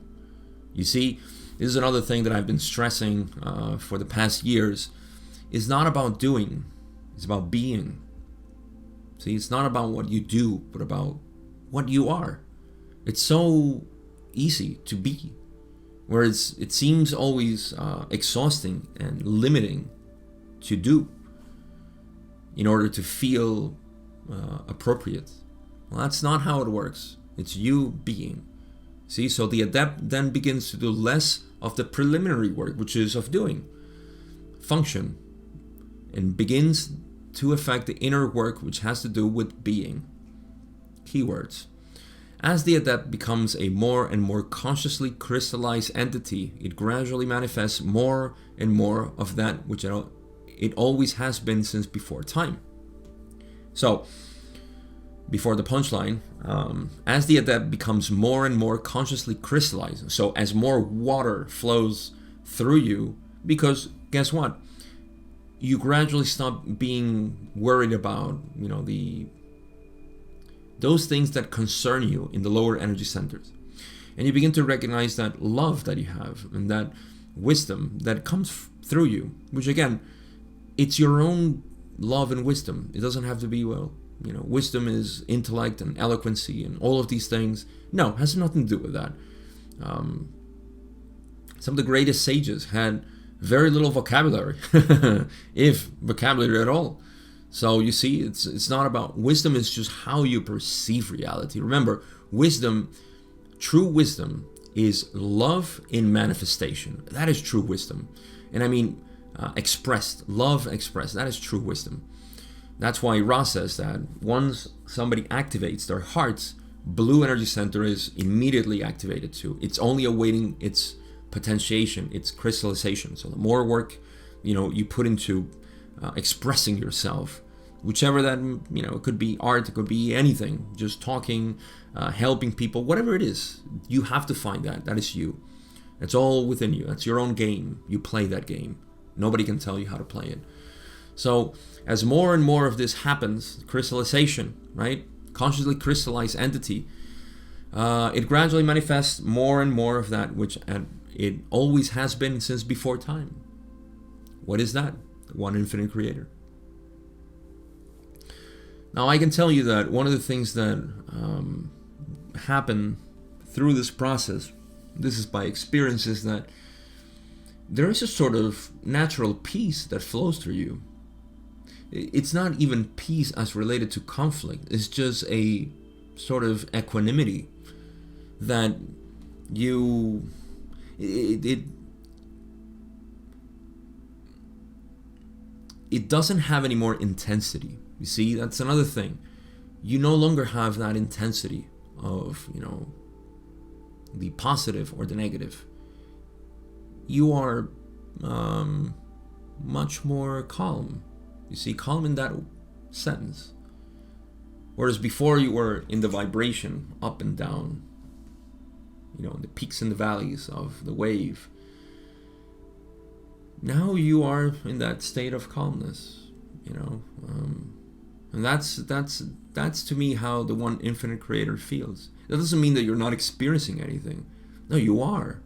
You see, this is another thing that I've been stressing for the past years. It's not about doing, it's about being. See, it's not about what you do, but about what you are. It's so easy to be, whereas it seems always exhausting and limiting to do in order to feel appropriate. Well, that's not how it works. It's you being. See, so the adept then begins to do less of the preliminary work, which is of doing, function, and begins to affect the inner work which has to do with being. Keywords. As the adept becomes a more and more consciously crystallized entity, it gradually manifests more and more of that which it always has been since before time. So, before the punchline, as the adept becomes more and more consciously crystallized, so as more water flows through you, because guess what? You gradually stop being worried about, those things that concern you in the lower energy centers. And you begin to recognize that love that you have and that wisdom that comes through you, which again, it's your own love and wisdom. It doesn't have to be, wisdom is intellect and eloquency and all of these things. No, it has nothing to do with that. Some of the greatest sages had very little vocabulary, if vocabulary at all. So you see, it's not about wisdom, it's just how you perceive reality. Remember, wisdom, true wisdom, is love in manifestation. That is true wisdom. And I mean expressed, love expressed, that is true wisdom. That's why Ra says that once somebody activates their heart's blue energy center is immediately activated too. It's only awaiting its potentiation, its crystallization. So the more work you put into expressing yourself, whichever that, it could be art, it could be anything, just talking, helping people, whatever it is, you have to find that is you. It's all within you. That's your own game. You play that game. Nobody can tell you how to play it. So as more and more of this happens, crystallization, right, consciously crystallized entity, it gradually manifests more and more of that which it always has been since before time. What is that? One infinite creator. Now I can tell you that one of the things that happen through this process, this is by experience, is that there is a sort of natural peace that flows through you. It's not even peace as related to conflict. It's just a sort of equanimity that it doesn't have any more intensity. You see, that's another thing. You no longer have that intensity of, the positive or the negative. You are much more calm. You see, calm in that sense. Whereas before you were in the vibration, up and down, the peaks and the valleys of the wave. Now you are in that state of calmness, and that's to me how the one infinite creator feels. That doesn't mean that you're not experiencing anything. No, you are.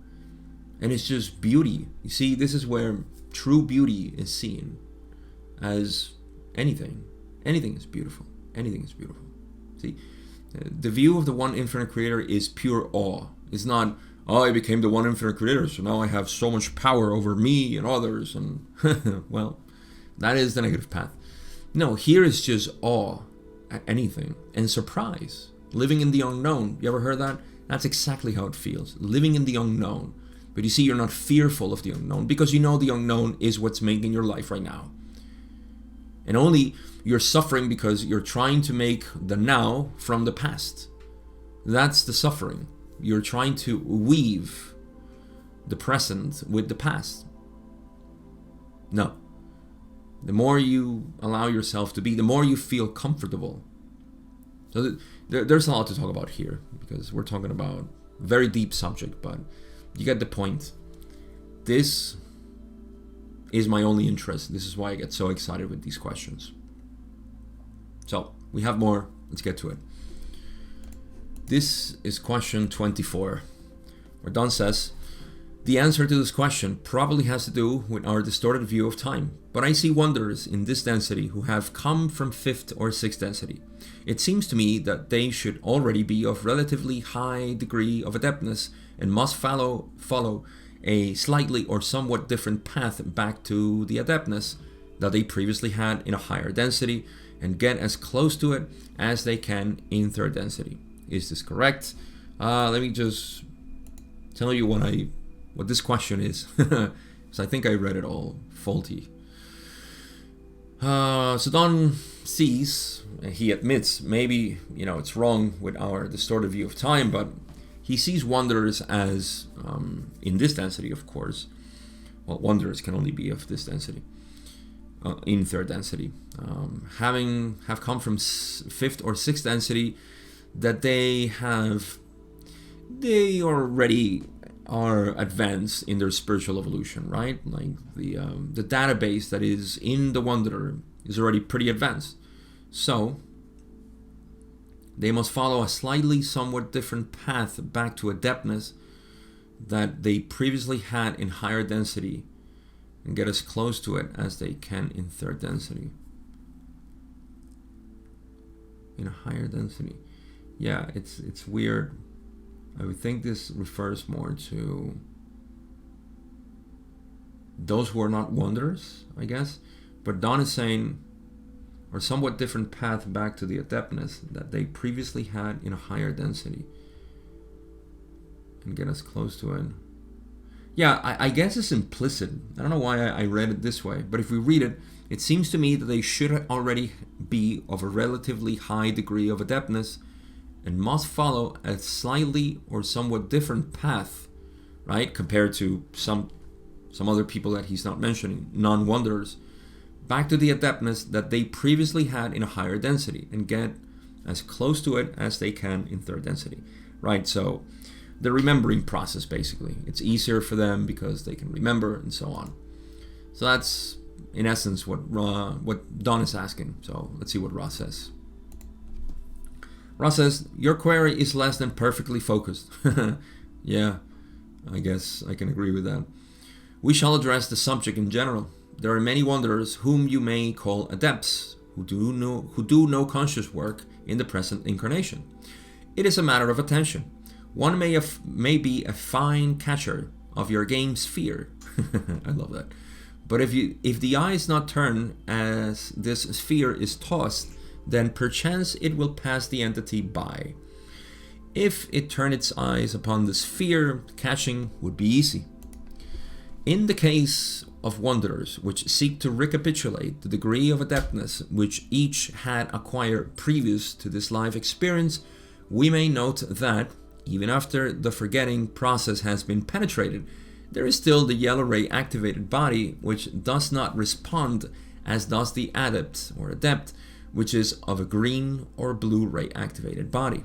And it's just beauty. You see, this is where true beauty is seen as anything. Anything is beautiful. Anything is beautiful. See, the view of the one infinite creator is pure awe. It's not, I became the one infinite creator, so now I have so much power over me and others, and well, that is the negative path. No, here is just awe at anything and surprise. Living in the unknown. You ever heard that? That's exactly how it feels. Living in the unknown. But you see, you're not fearful of the unknown because you know the unknown is what's making your life right now. And only you're suffering because you're trying to make the now from the past. That's the suffering. You're trying to weave the present with the past. No. The more you allow yourself to be, the more you feel comfortable. So there's a lot to talk about here because we're talking about a very deep subject, but you get the point. This is my only interest. This is why I get so excited with these questions. So we have more. Let's get to it. This is question 24, where Don says, the answer to this question probably has to do with our distorted view of time, but I see wonders in this density who have come from 5th or 6th density. It seems to me that they should already be of relatively high degree of adeptness and must follow a slightly or somewhat different path back to the adeptness that they previously had in a higher density and get as close to it as they can in 3rd density. Is this correct? Let me just tell you what this question is. So I think I read it all faulty. So Don sees, he admits, maybe, it's wrong with our distorted view of time, but he sees wonders as, in this density, of course, well, wonders can only be of this density, in third density, have come from fifth or sixth density, that they already are advanced in their spiritual evolution, right? Like the database that is in the wanderer is already pretty advanced. So they must follow a slightly somewhat different path back to adeptness that they previously had in higher density and get as close to it as they can in third density. In a higher density. Yeah, it's weird. I would think this refers more to those who are not wanderers, I guess. But Don is saying, or somewhat different path back to the adeptness that they previously had in a higher density and get us close to it. Yeah, I guess it's implicit. I don't know why I read it this way, but if we read it, it seems to me that they should already be of a relatively high degree of adeptness and must follow a slightly or somewhat different path, right, compared to some other people that he's not mentioning, non-wanderers, back to the adeptness that they previously had in a higher density and get as close to it as they can in third density, right? So the remembering process, basically. It's easier for them because they can remember and so on. So that's, in essence, what Don is asking. So let's see what Ra says. Ra says, your query is less than perfectly focused. Yeah, I guess I can agree with that. We shall address the subject in general. There are many wanderers whom you may call adepts, who do no conscious work in the present incarnation. It is a matter of attention. One may be a fine catcher of your game's fear. I love that. But if the eye is not turned as this sphere is tossed, then perchance it will pass the entity by. If it turn its eyes upon the sphere, catching would be easy. In the case of wanderers which seek to recapitulate the degree of adeptness which each had acquired previous to this life experience, we may note that, even after the forgetting process has been penetrated, there is still the yellow ray activated body which does not respond as does the adept or adept, which is of a green or blue ray activated body.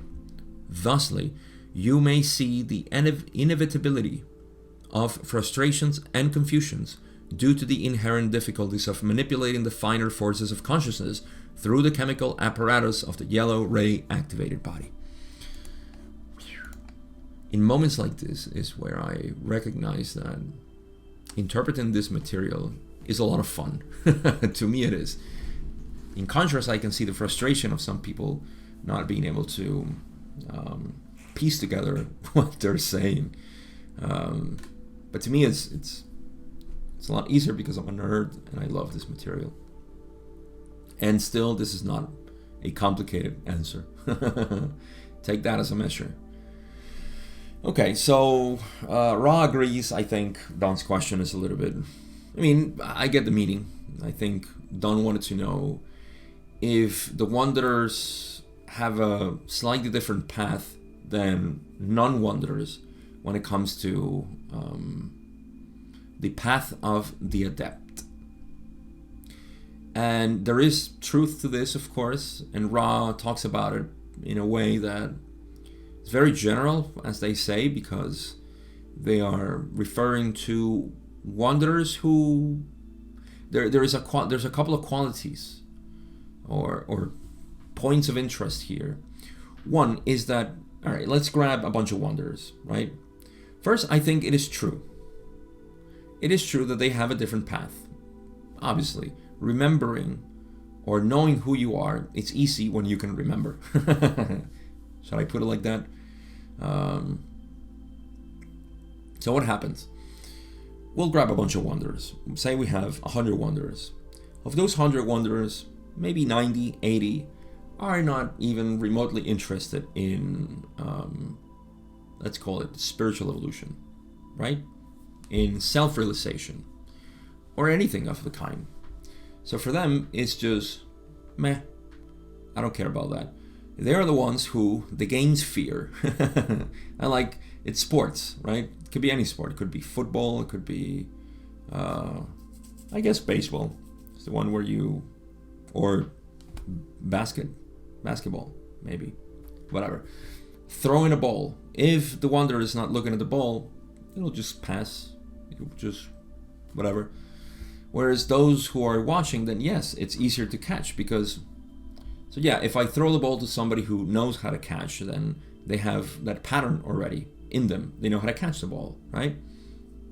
Thusly, you may see the inevitability of frustrations and confusions due to the inherent difficulties of manipulating the finer forces of consciousness through the chemical apparatus of the yellow ray activated body. In moments like this is where I recognize that interpreting this material is a lot of fun. To me it is. In contrast, I can see the frustration of some people not being able to piece together what they're saying. But to me, it's a lot easier because I'm a nerd and I love this material. And still, this is not a complicated answer. Take that as a measure. Okay, so Ra agrees. I think Don's question is a little bit... I mean, I get the meaning. I think Don wanted to know if the wanderers have a slightly different path than non-wanderers when it comes to the path of the adept. And there is truth to this, of course, and Ra talks about it in a way that is very general, as they say, because they are referring to wanderers who there's a couple of qualities or points of interest here. One is that, all right, let's grab a bunch of wanderers, right? First, I think it is true. It is true that they have a different path. Obviously, remembering or knowing who you are, it's easy when you can remember. Shall I put it like that? So what happens? We'll grab a bunch of wanderers. Say we have 100 wanderers. Of those 100 wanderers, maybe 90, 80 are not even remotely interested in, let's call it spiritual evolution, right? In self-realization or anything of the kind. So for them, it's just meh. I don't care about that. They're the ones who the games fear. And like, it's sports, right? It could be any sport. It could be football. It could be, I guess, baseball. It's the one where you, or basketball, maybe, whatever. Throwing a ball. If the wanderer is not looking at the ball, it'll just pass. It'll just, whatever. Whereas those who are watching, then yes, it's easier to catch because, so yeah, if I throw the ball to somebody who knows how to catch, then they have that pattern already in them. They know how to catch the ball, right?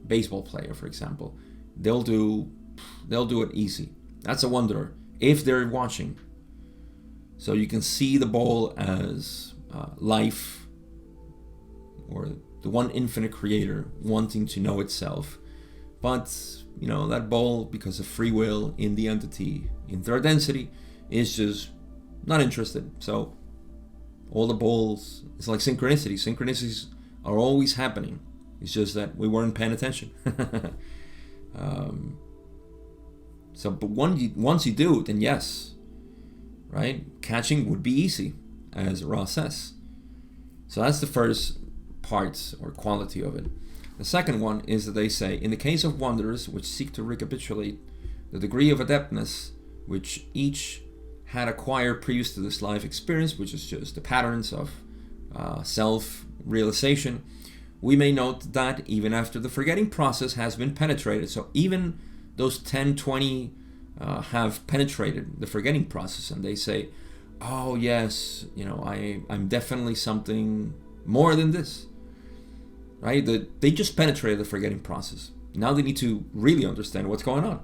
Baseball player, for example, they'll do it easy. That's a wanderer if they're watching. So you can see the ball as life, or the one infinite creator wanting to know itself. But, you know, that ball, because of free will in the entity in third density, is just not interested. So all the balls, it's like synchronicity. Synchronicities are always happening. It's just that we weren't paying attention. But once you do, then yes, right? Catching would be easy, as Ra says. So that's the first part or quality of it. The second one is that they say, in the case of wanderers which seek to recapitulate the degree of adeptness which each had acquired previous to this life experience, which is just the patterns of self-realization, we may note that even after the forgetting process has been penetrated, so even those 10, 20 have penetrated the forgetting process, and they say, oh yes, you know, I'm definitely something more than this, right? They just penetrated the forgetting process. Now they need to really understand what's going on.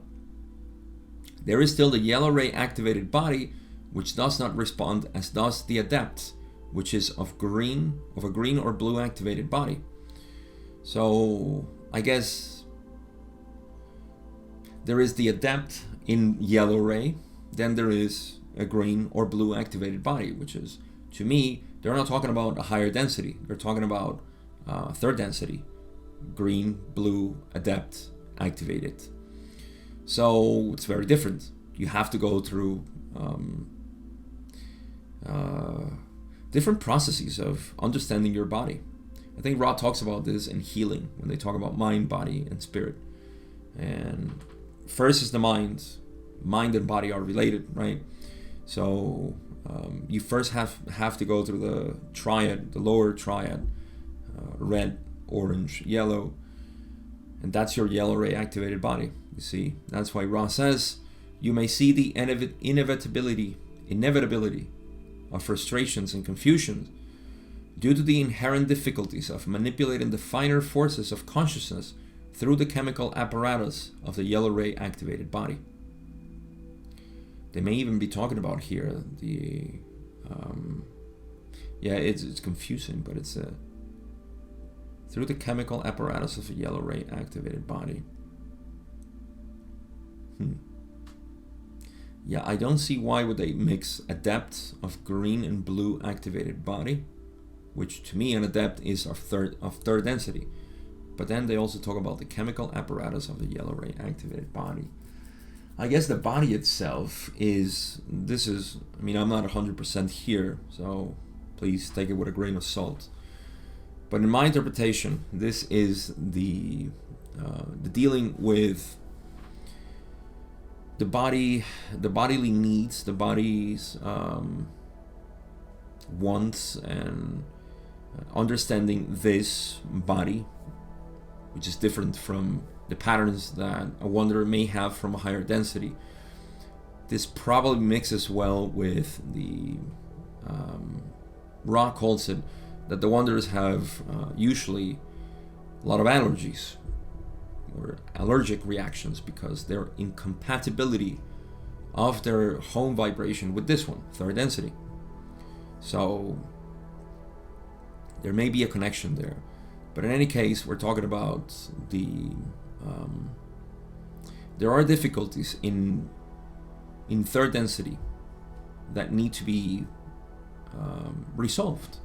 There is still the yellow ray activated body, which does not respond as does the adept, which is of a green or blue activated body. So I guess there is the adept in yellow ray, then there is a green or blue activated body, which is, to me, they're not talking about a higher density. They're talking about third density, green, blue, adept, activated. So it's very different. You have to go through different processes of understanding your body. I think Ra talks about this in healing when they talk about mind, body, and spirit. And first is the mind. Mind and body are related, right? So you first have to go through the triad, the lower triad, red, orange, yellow, and that's your yellow ray activated body. You see, that's why Ra says you may see the inevitability of frustrations and confusions due to the inherent difficulties of manipulating the finer forces of consciousness through the chemical apparatus of the yellow ray activated body. They may even be talking about here the it's confusing, but it's through the chemical apparatus of a yellow ray activated body. Yeah, I don't see why would they mix adept of green and blue activated body, which to me an adept is of third density. But then they also talk about the chemical apparatus of the yellow ray activated body. I guess the body itself is, I mean, I'm not 100% here, so please take it with a grain of salt. But in my interpretation, this is the dealing with the body, the bodily needs, the body's wants, and understanding this body, which is different from the patterns that a wanderer may have from a higher density. This probably mixes well with the Ra calls it that the wanderers have usually a lot of allergies or allergic reactions because their incompatibility of their home vibration with this one, third density. So there may be a connection there. But in any case, we're talking about there are difficulties in third density that need to be resolved,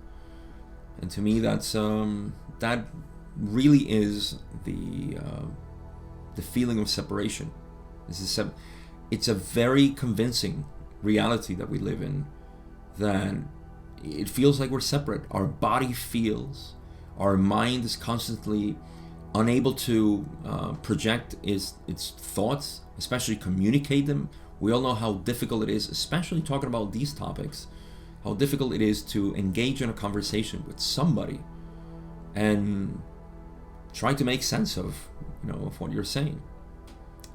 and to me, that's that really is the feeling of separation. it's a very convincing reality that we live in, that it feels like we're separate. Our body feels, our mind is constantly unable to project its thoughts, especially communicate them. We all know how difficult it is, especially talking about these topics, how difficult it is to engage in a conversation with somebody and try to make sense of, of what you're saying.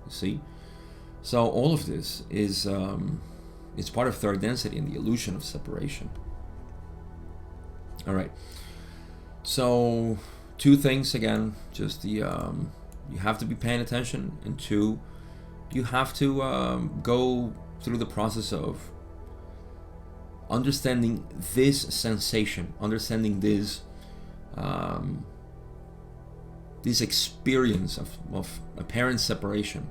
You see? So all of this is part of third density and the illusion of separation. All right. So 2 things again, just the you have to be paying attention, and 2, you have to go through the process of understanding this sensation, understanding this experience of apparent separation.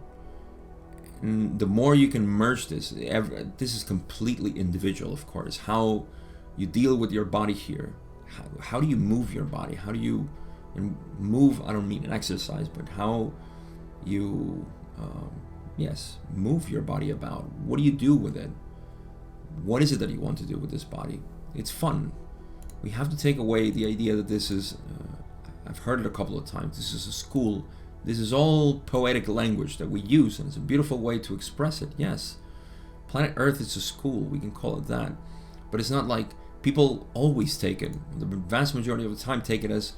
And the more you can merge this is completely individual, of course. How you deal with your body here, how do you move your body, how do you move, I don't mean an exercise, but how you move your body about. What do you do with it? What is it that you want to do with this body? It's fun. We have to take away the idea that this is, I've heard it a couple of times, this is a school. This is all poetic language that we use, and it's a beautiful way to express it. Yes, planet Earth is a school, we can call it that. But it's not like people always take it, the vast majority of the time take it as,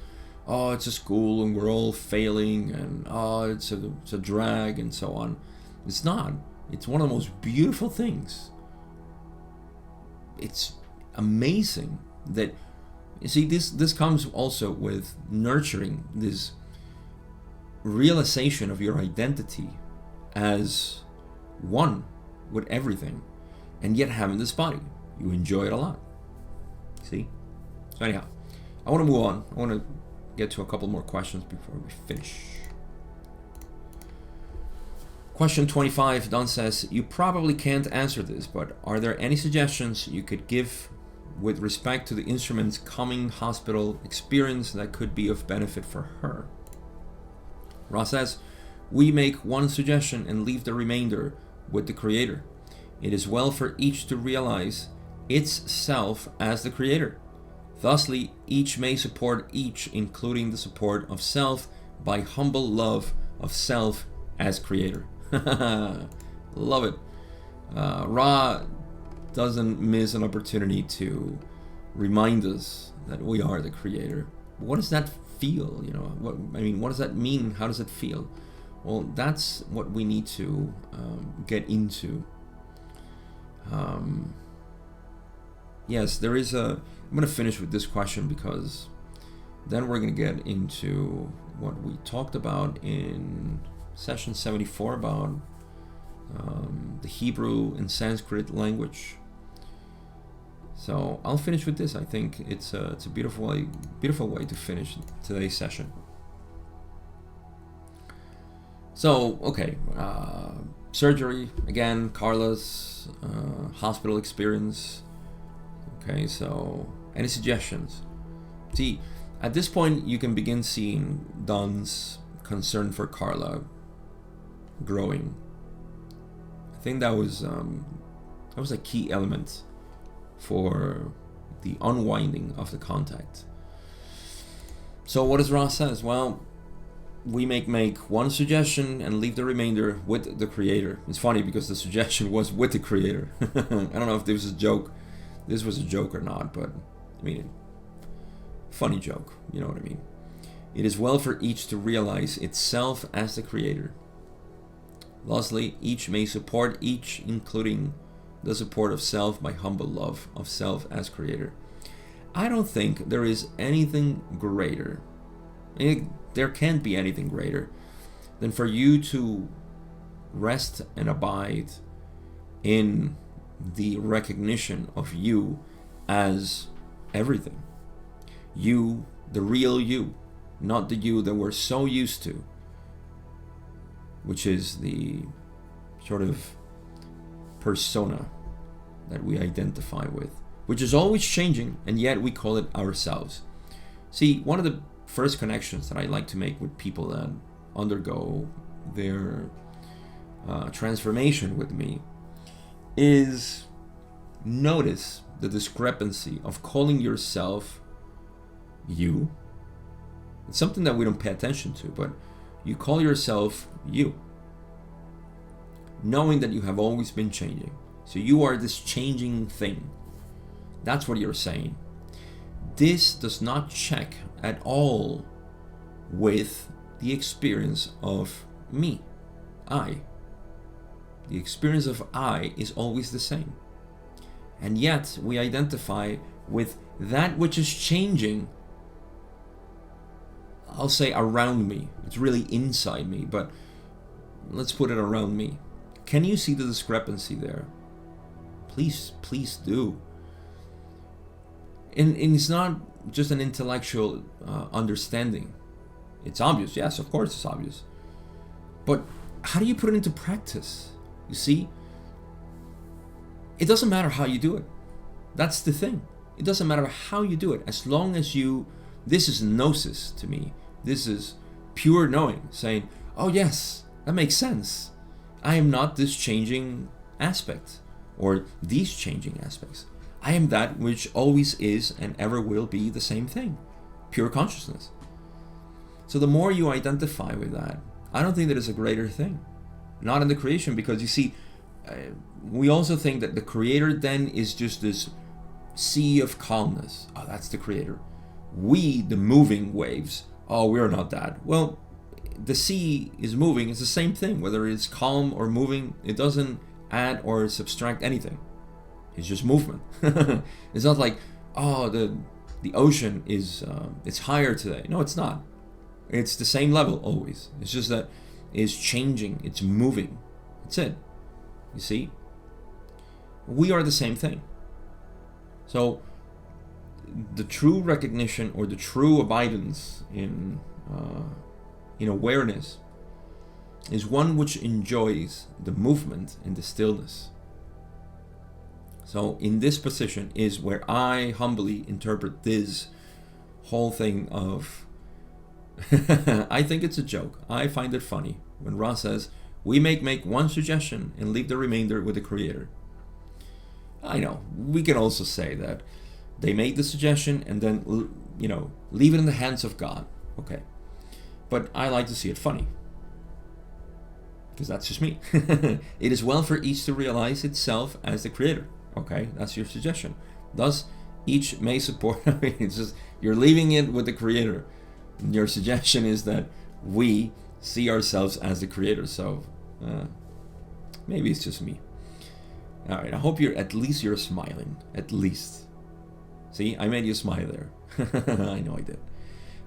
oh, it's a school and we're all failing, and oh, it's a drag, and so on. It's not. It's one of the most beautiful things. It's amazing that, you see, this comes also with nurturing this realization of your identity as one with everything, and yet having this body. You enjoy it a lot. See? So anyhow, I want to move on. I want to get to a couple more questions before we finish. Question 25, Don says, you probably can't answer this, but are there any suggestions you could give with respect to the instrument's coming hospital experience that could be of benefit for her? Ra says, we make one suggestion and leave the remainder with the creator. It is well for each to realize its self as the creator. Thusly, each may support each, including the support of self by humble love of self as creator. Love it. Ra doesn't miss an opportunity to remind us that we are the creator. What does that feel? What does that mean? How does it feel? Well, that's what we need to get into. Yes, there is I'm going to finish with this question, because then we're going to get into what we talked about in session 74 about the Hebrew and Sanskrit language. So I'll finish with this. I think it's a beautiful way to finish today's session. So, okay, surgery again, Carla's hospital experience. Okay, so any suggestions? See, at this point you can begin seeing Don's concern for Carla growing. I think that was a key element for the unwinding of the contact. So what does Ross says? Well, we make one suggestion and leave the remainder with the creator. It's funny because the suggestion was with the creator. I don't know if this was a joke. This was a joke or not, but I mean, funny joke. You know what I mean? It is well for each to realize itself as the creator. Lastly, each may support each, including the support of self by humble love of self as creator. I don't think there is anything greater. There can't be anything greater than for you to rest and abide in the recognition of you as everything. You, the real you, not the you that we're so used to, which is the sort of persona that we identify with, which is always changing, and yet we call it ourselves. See, one of the first connections that I like to make with people that undergo their transformation with me is notice the discrepancy of calling yourself you. It's something that we don't pay attention to, but you call yourself you, knowing that you have always been changing. So you are this changing thing. That's what you're saying. This does not check at all with the experience of me, I. The experience of I is always the same. And yet we identify with that which is changing, I'll say around me. It's really inside me, but let's put it around me. Can you see the discrepancy there? Please do. And it's not just an intellectual understanding. It's obvious, yes, of course it's obvious. But how do you put it into practice? You see, it doesn't matter how you do it. That's the thing. It doesn't matter how you do it, as long as this is gnosis to me. This is pure knowing, saying, oh yes, that makes sense. I am not this changing aspect, or these changing aspects. I am that which always is and ever will be the same thing, pure consciousness. So the more you identify with that, I don't think that is a greater thing. Not in the creation, because you see, we also think that the creator then is just this sea of calmness. Oh, that's the creator. We, the moving waves, oh, we're not that. Well, the sea is moving. It's the same thing, whether it's calm or moving. It doesn't add or subtract anything. It's just movement. It's not like, oh, the ocean is it's higher today. No, it's not. It's the same level always. It's just that it's changing. It's moving. That's it. You see? We are the same thing. So the true recognition or the true abidance in awareness is one which enjoys the movement and the stillness. So in this position is where I humbly interpret this whole thing of I think it's a joke. I find it funny when Ross says, we make one suggestion and leave the remainder with the creator. I know, we can also say that they made the suggestion and then, leave it in the hands of God. Okay. But I like to see it funny, because that's just me. It is well for each to realize itself as the creator. Okay, that's your suggestion. Thus, each may support. It's just, you're leaving it with the creator. Your suggestion is that we see ourselves as the creator. So maybe it's just me. All right, I hope you're smiling. At least. See, I made you smile there. I know I did.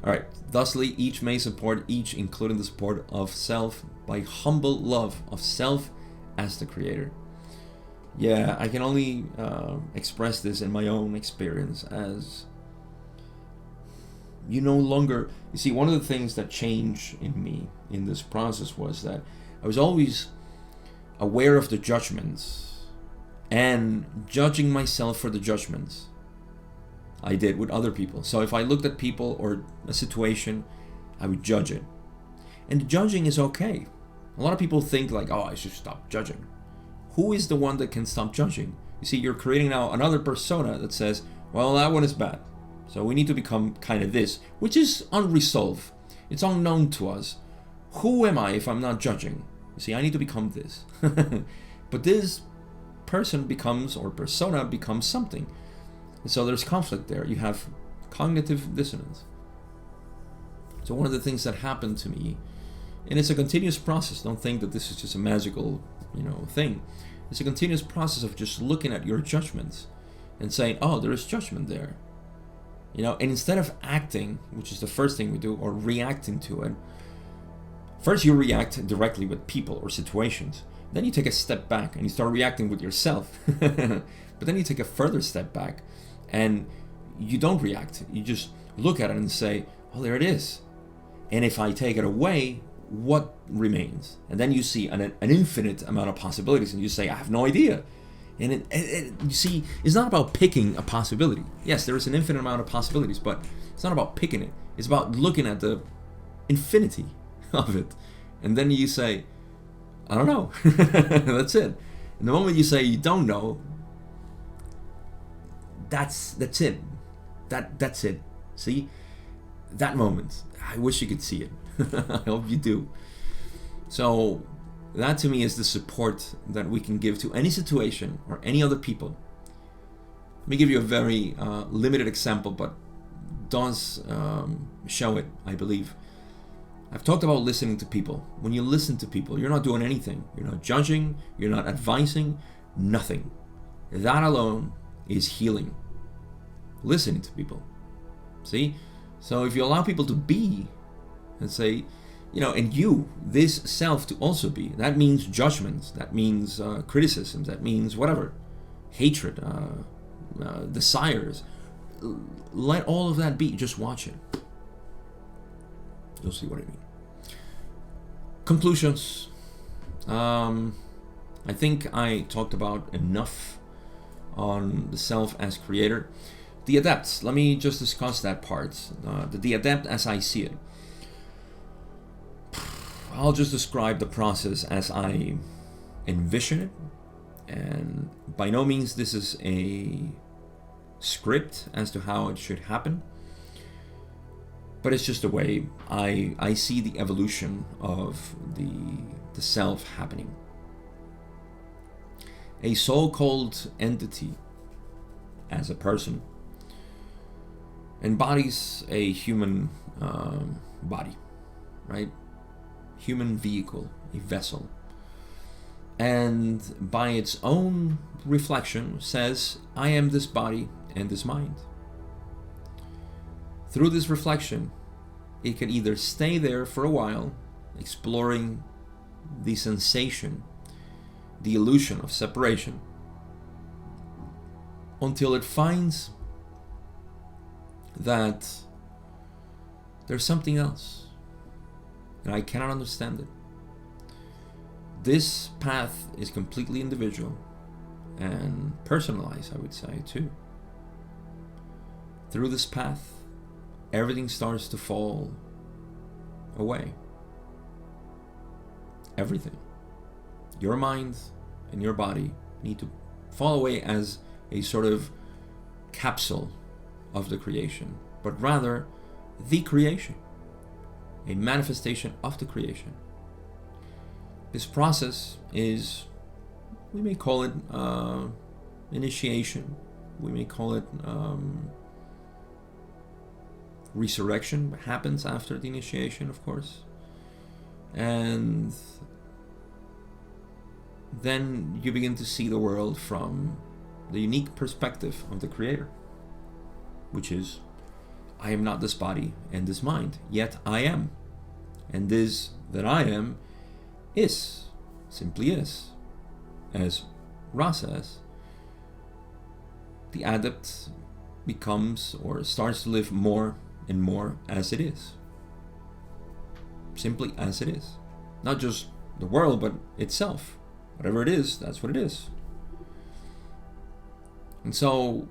All right, thusly each may support each, including the support of self, by humble love of self as the creator. Yeah, I can only express this in my own experience as you no longer... You see, one of the things that changed in me in this process was that I was always aware of the judgments and judging myself for the judgments I did with other people. So if I looked at people or a situation, I would judge it. And judging is okay. A lot of people think like, oh, I should stop judging. Who is the one that can stop judging? You see, you're creating now another persona that says, well, that one is bad. So we need to become kind of this, which is unresolved. It's unknown to us. Who am I if I'm not judging? You see, I need to become this. But this person becomes, or persona becomes something. And so there's conflict there. You have cognitive dissonance. So one of the things that happened to me, and it's a continuous process. Don't think that this is just a magical, thing. It's a continuous process of just looking at your judgments and saying, oh, there is judgment there. And instead of acting, which is the first thing we do, or reacting to it, first you react directly with people or situations. Then you take a step back and you start reacting with yourself. But then you take a further step back and you don't react. You just look at it and say, oh, there it is. And if I take it away, what remains? And then you see an infinite amount of possibilities and you say, I have no idea. And you see, it's not about picking a possibility. Yes, there is an infinite amount of possibilities, but it's not about picking it. It's about looking at the infinity of it. And then you say, I don't know. That's it. And the moment you say you don't know, that's it. That's it. See? That moment. I wish you could see it. I hope you do. So that to me is the support that we can give to any situation or any other people. Let me give you a very limited example, but does show it, I believe. I've talked about listening to people. When you listen to people, you're not doing anything. You're not judging. You're not advising. Nothing. That alone is healing. Listening to people. See? So if you allow people to be, and say, and you, this self to also be, that means judgments, that means criticisms, that means whatever, hatred, desires. Let all of that be. Just watch it. You'll see what I mean. Conclusions. I think I talked about enough on the self as creator. The Adept, let me just discuss that part. The Adept as I see it. I'll just describe the process as I envision it. And by no means this is a script as to how it should happen. But it's just a way I see the evolution of the self happening. A so-called entity as a person embodies a human body, right? Human vehicle, a vessel. And by its own reflection says, I am this body and this mind. Through this reflection, it can either stay there for a while, exploring the sensation, the illusion of separation, until it finds that there's something else, and I cannot understand it. This path is completely individual and personalized, I would say, too. Through this path, everything starts to fall away. Everything. Your mind and your body need to fall away as a sort of capsule of the creation, but rather the creation, a manifestation of the creation. This process is, we may call it initiation, we may call it resurrection, happens after the initiation, of course. And then you begin to see the world from the unique perspective of the Creator, which is, I am not this body and this mind, yet I am. And this that I am is, simply is. As Ra says, the adept becomes or starts to live more and more as it is. Simply as it is. Not just the world, but itself. Whatever it is, that's what it is. And so,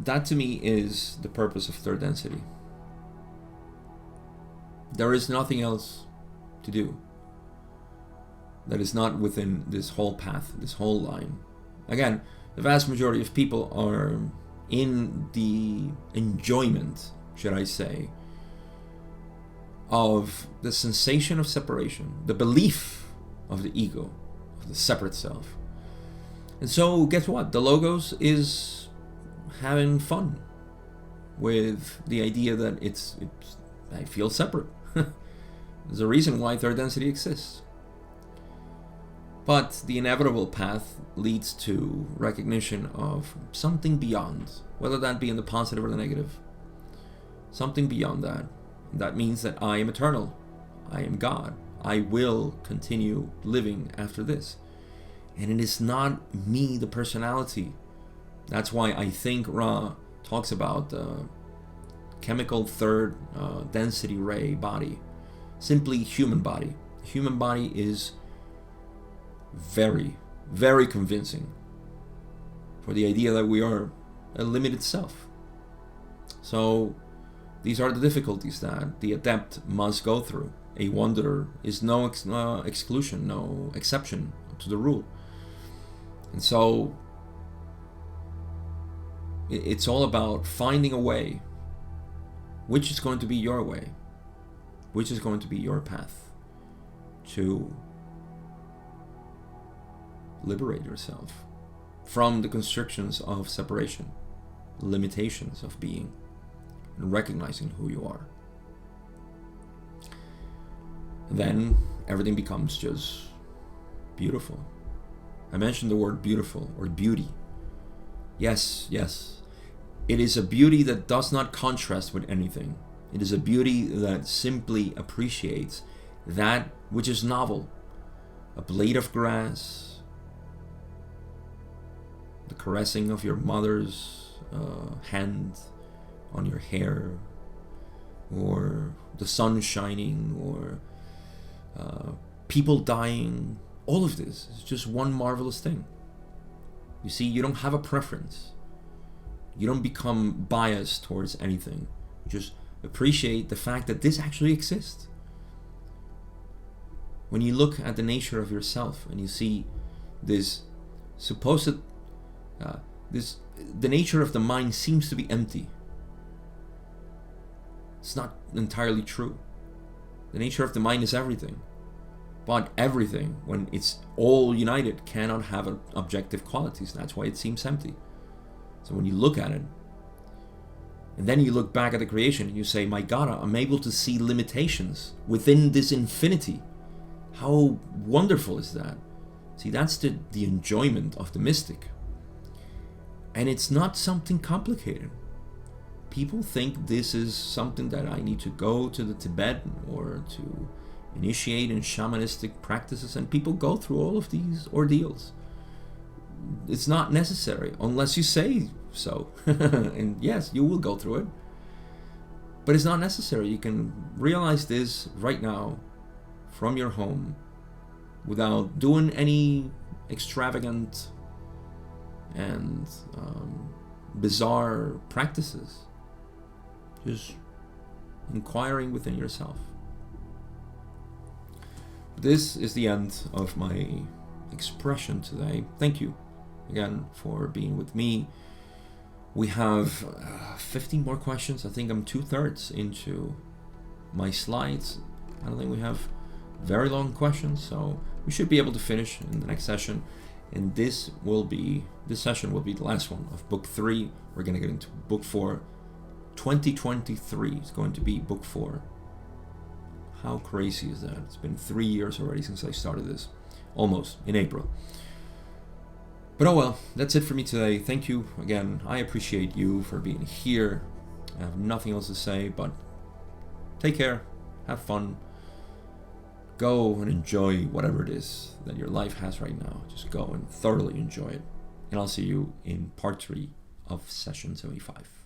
that to me is the purpose of third density. There is nothing else to do that is not within this whole path, this whole line. Again, the vast majority of people are in the enjoyment, should I say, of the sensation of separation, the belief of the ego, of the separate self. And so, guess what? The Logos is having fun with the idea that it's I feel separate. There's a reason why third density exists. But the inevitable path leads to recognition of something beyond, whether that be in the positive or the negative. Something beyond that. That means that I am eternal. I am God. I will continue living after this. And it is not me, the personality. That's why I think Ra talks about the chemical third density ray body. Simply human body. The human body is very, very convincing for the idea that we are a limited self. So These are the difficulties that the adept must go through. A wanderer is no exclusion, no exception to the rule. And so it's all about finding a way, which is going to be your way, which is going to be your path to liberate yourself from the constrictions of separation, limitations of being, and recognizing who you are. Then everything becomes just beautiful. I mentioned the word beautiful or beauty. Yes, yes. It is a beauty that does not contrast with anything. It is a beauty that simply appreciates that which is novel. A blade of grass, the caressing of your mother's hand on your hair, or the sun shining, or people dying. All of this is just one marvelous thing. You see, you don't have a preference. You don't become biased towards anything. You just appreciate the fact that this actually exists. When you look at the nature of yourself and you see this supposed, the nature of the mind seems to be empty. It's not entirely true. The nature of the mind is everything. But everything, when it's all united, cannot have objective qualities. That's why it seems empty. So when you look at it, and then you look back at the creation and you say, my God, I'm able to see limitations within this infinity. How wonderful is that? See, that's the enjoyment of the mystic. And it's not something complicated. People think this is something that I need to go to the Tibet or to initiate in shamanistic practices, and people go through all of these ordeals. It's not necessary unless you say so. And yes, you will go through it, but it's not necessary. You can realize this right now from your home without doing any extravagant and bizarre practices. Just inquiring within yourself. This is the end of my expression today. Thank you again for being with me. We have 15 more questions. I think I'm 2/3 into my slides. I don't think we have very long questions, so we should be able to finish in the next session. And this session will be the last one of book 3. We're going to get into book 4. 2023 is going to be book 4. How crazy is that? It's been 3 years already since I started this. Almost, in April. But oh well, that's it for me today. Thank you again. I appreciate you for being here. I have nothing else to say, but take care. Have fun. Go and enjoy whatever it is that your life has right now. Just go and thoroughly enjoy it. And I'll see you in part 3 of session 75.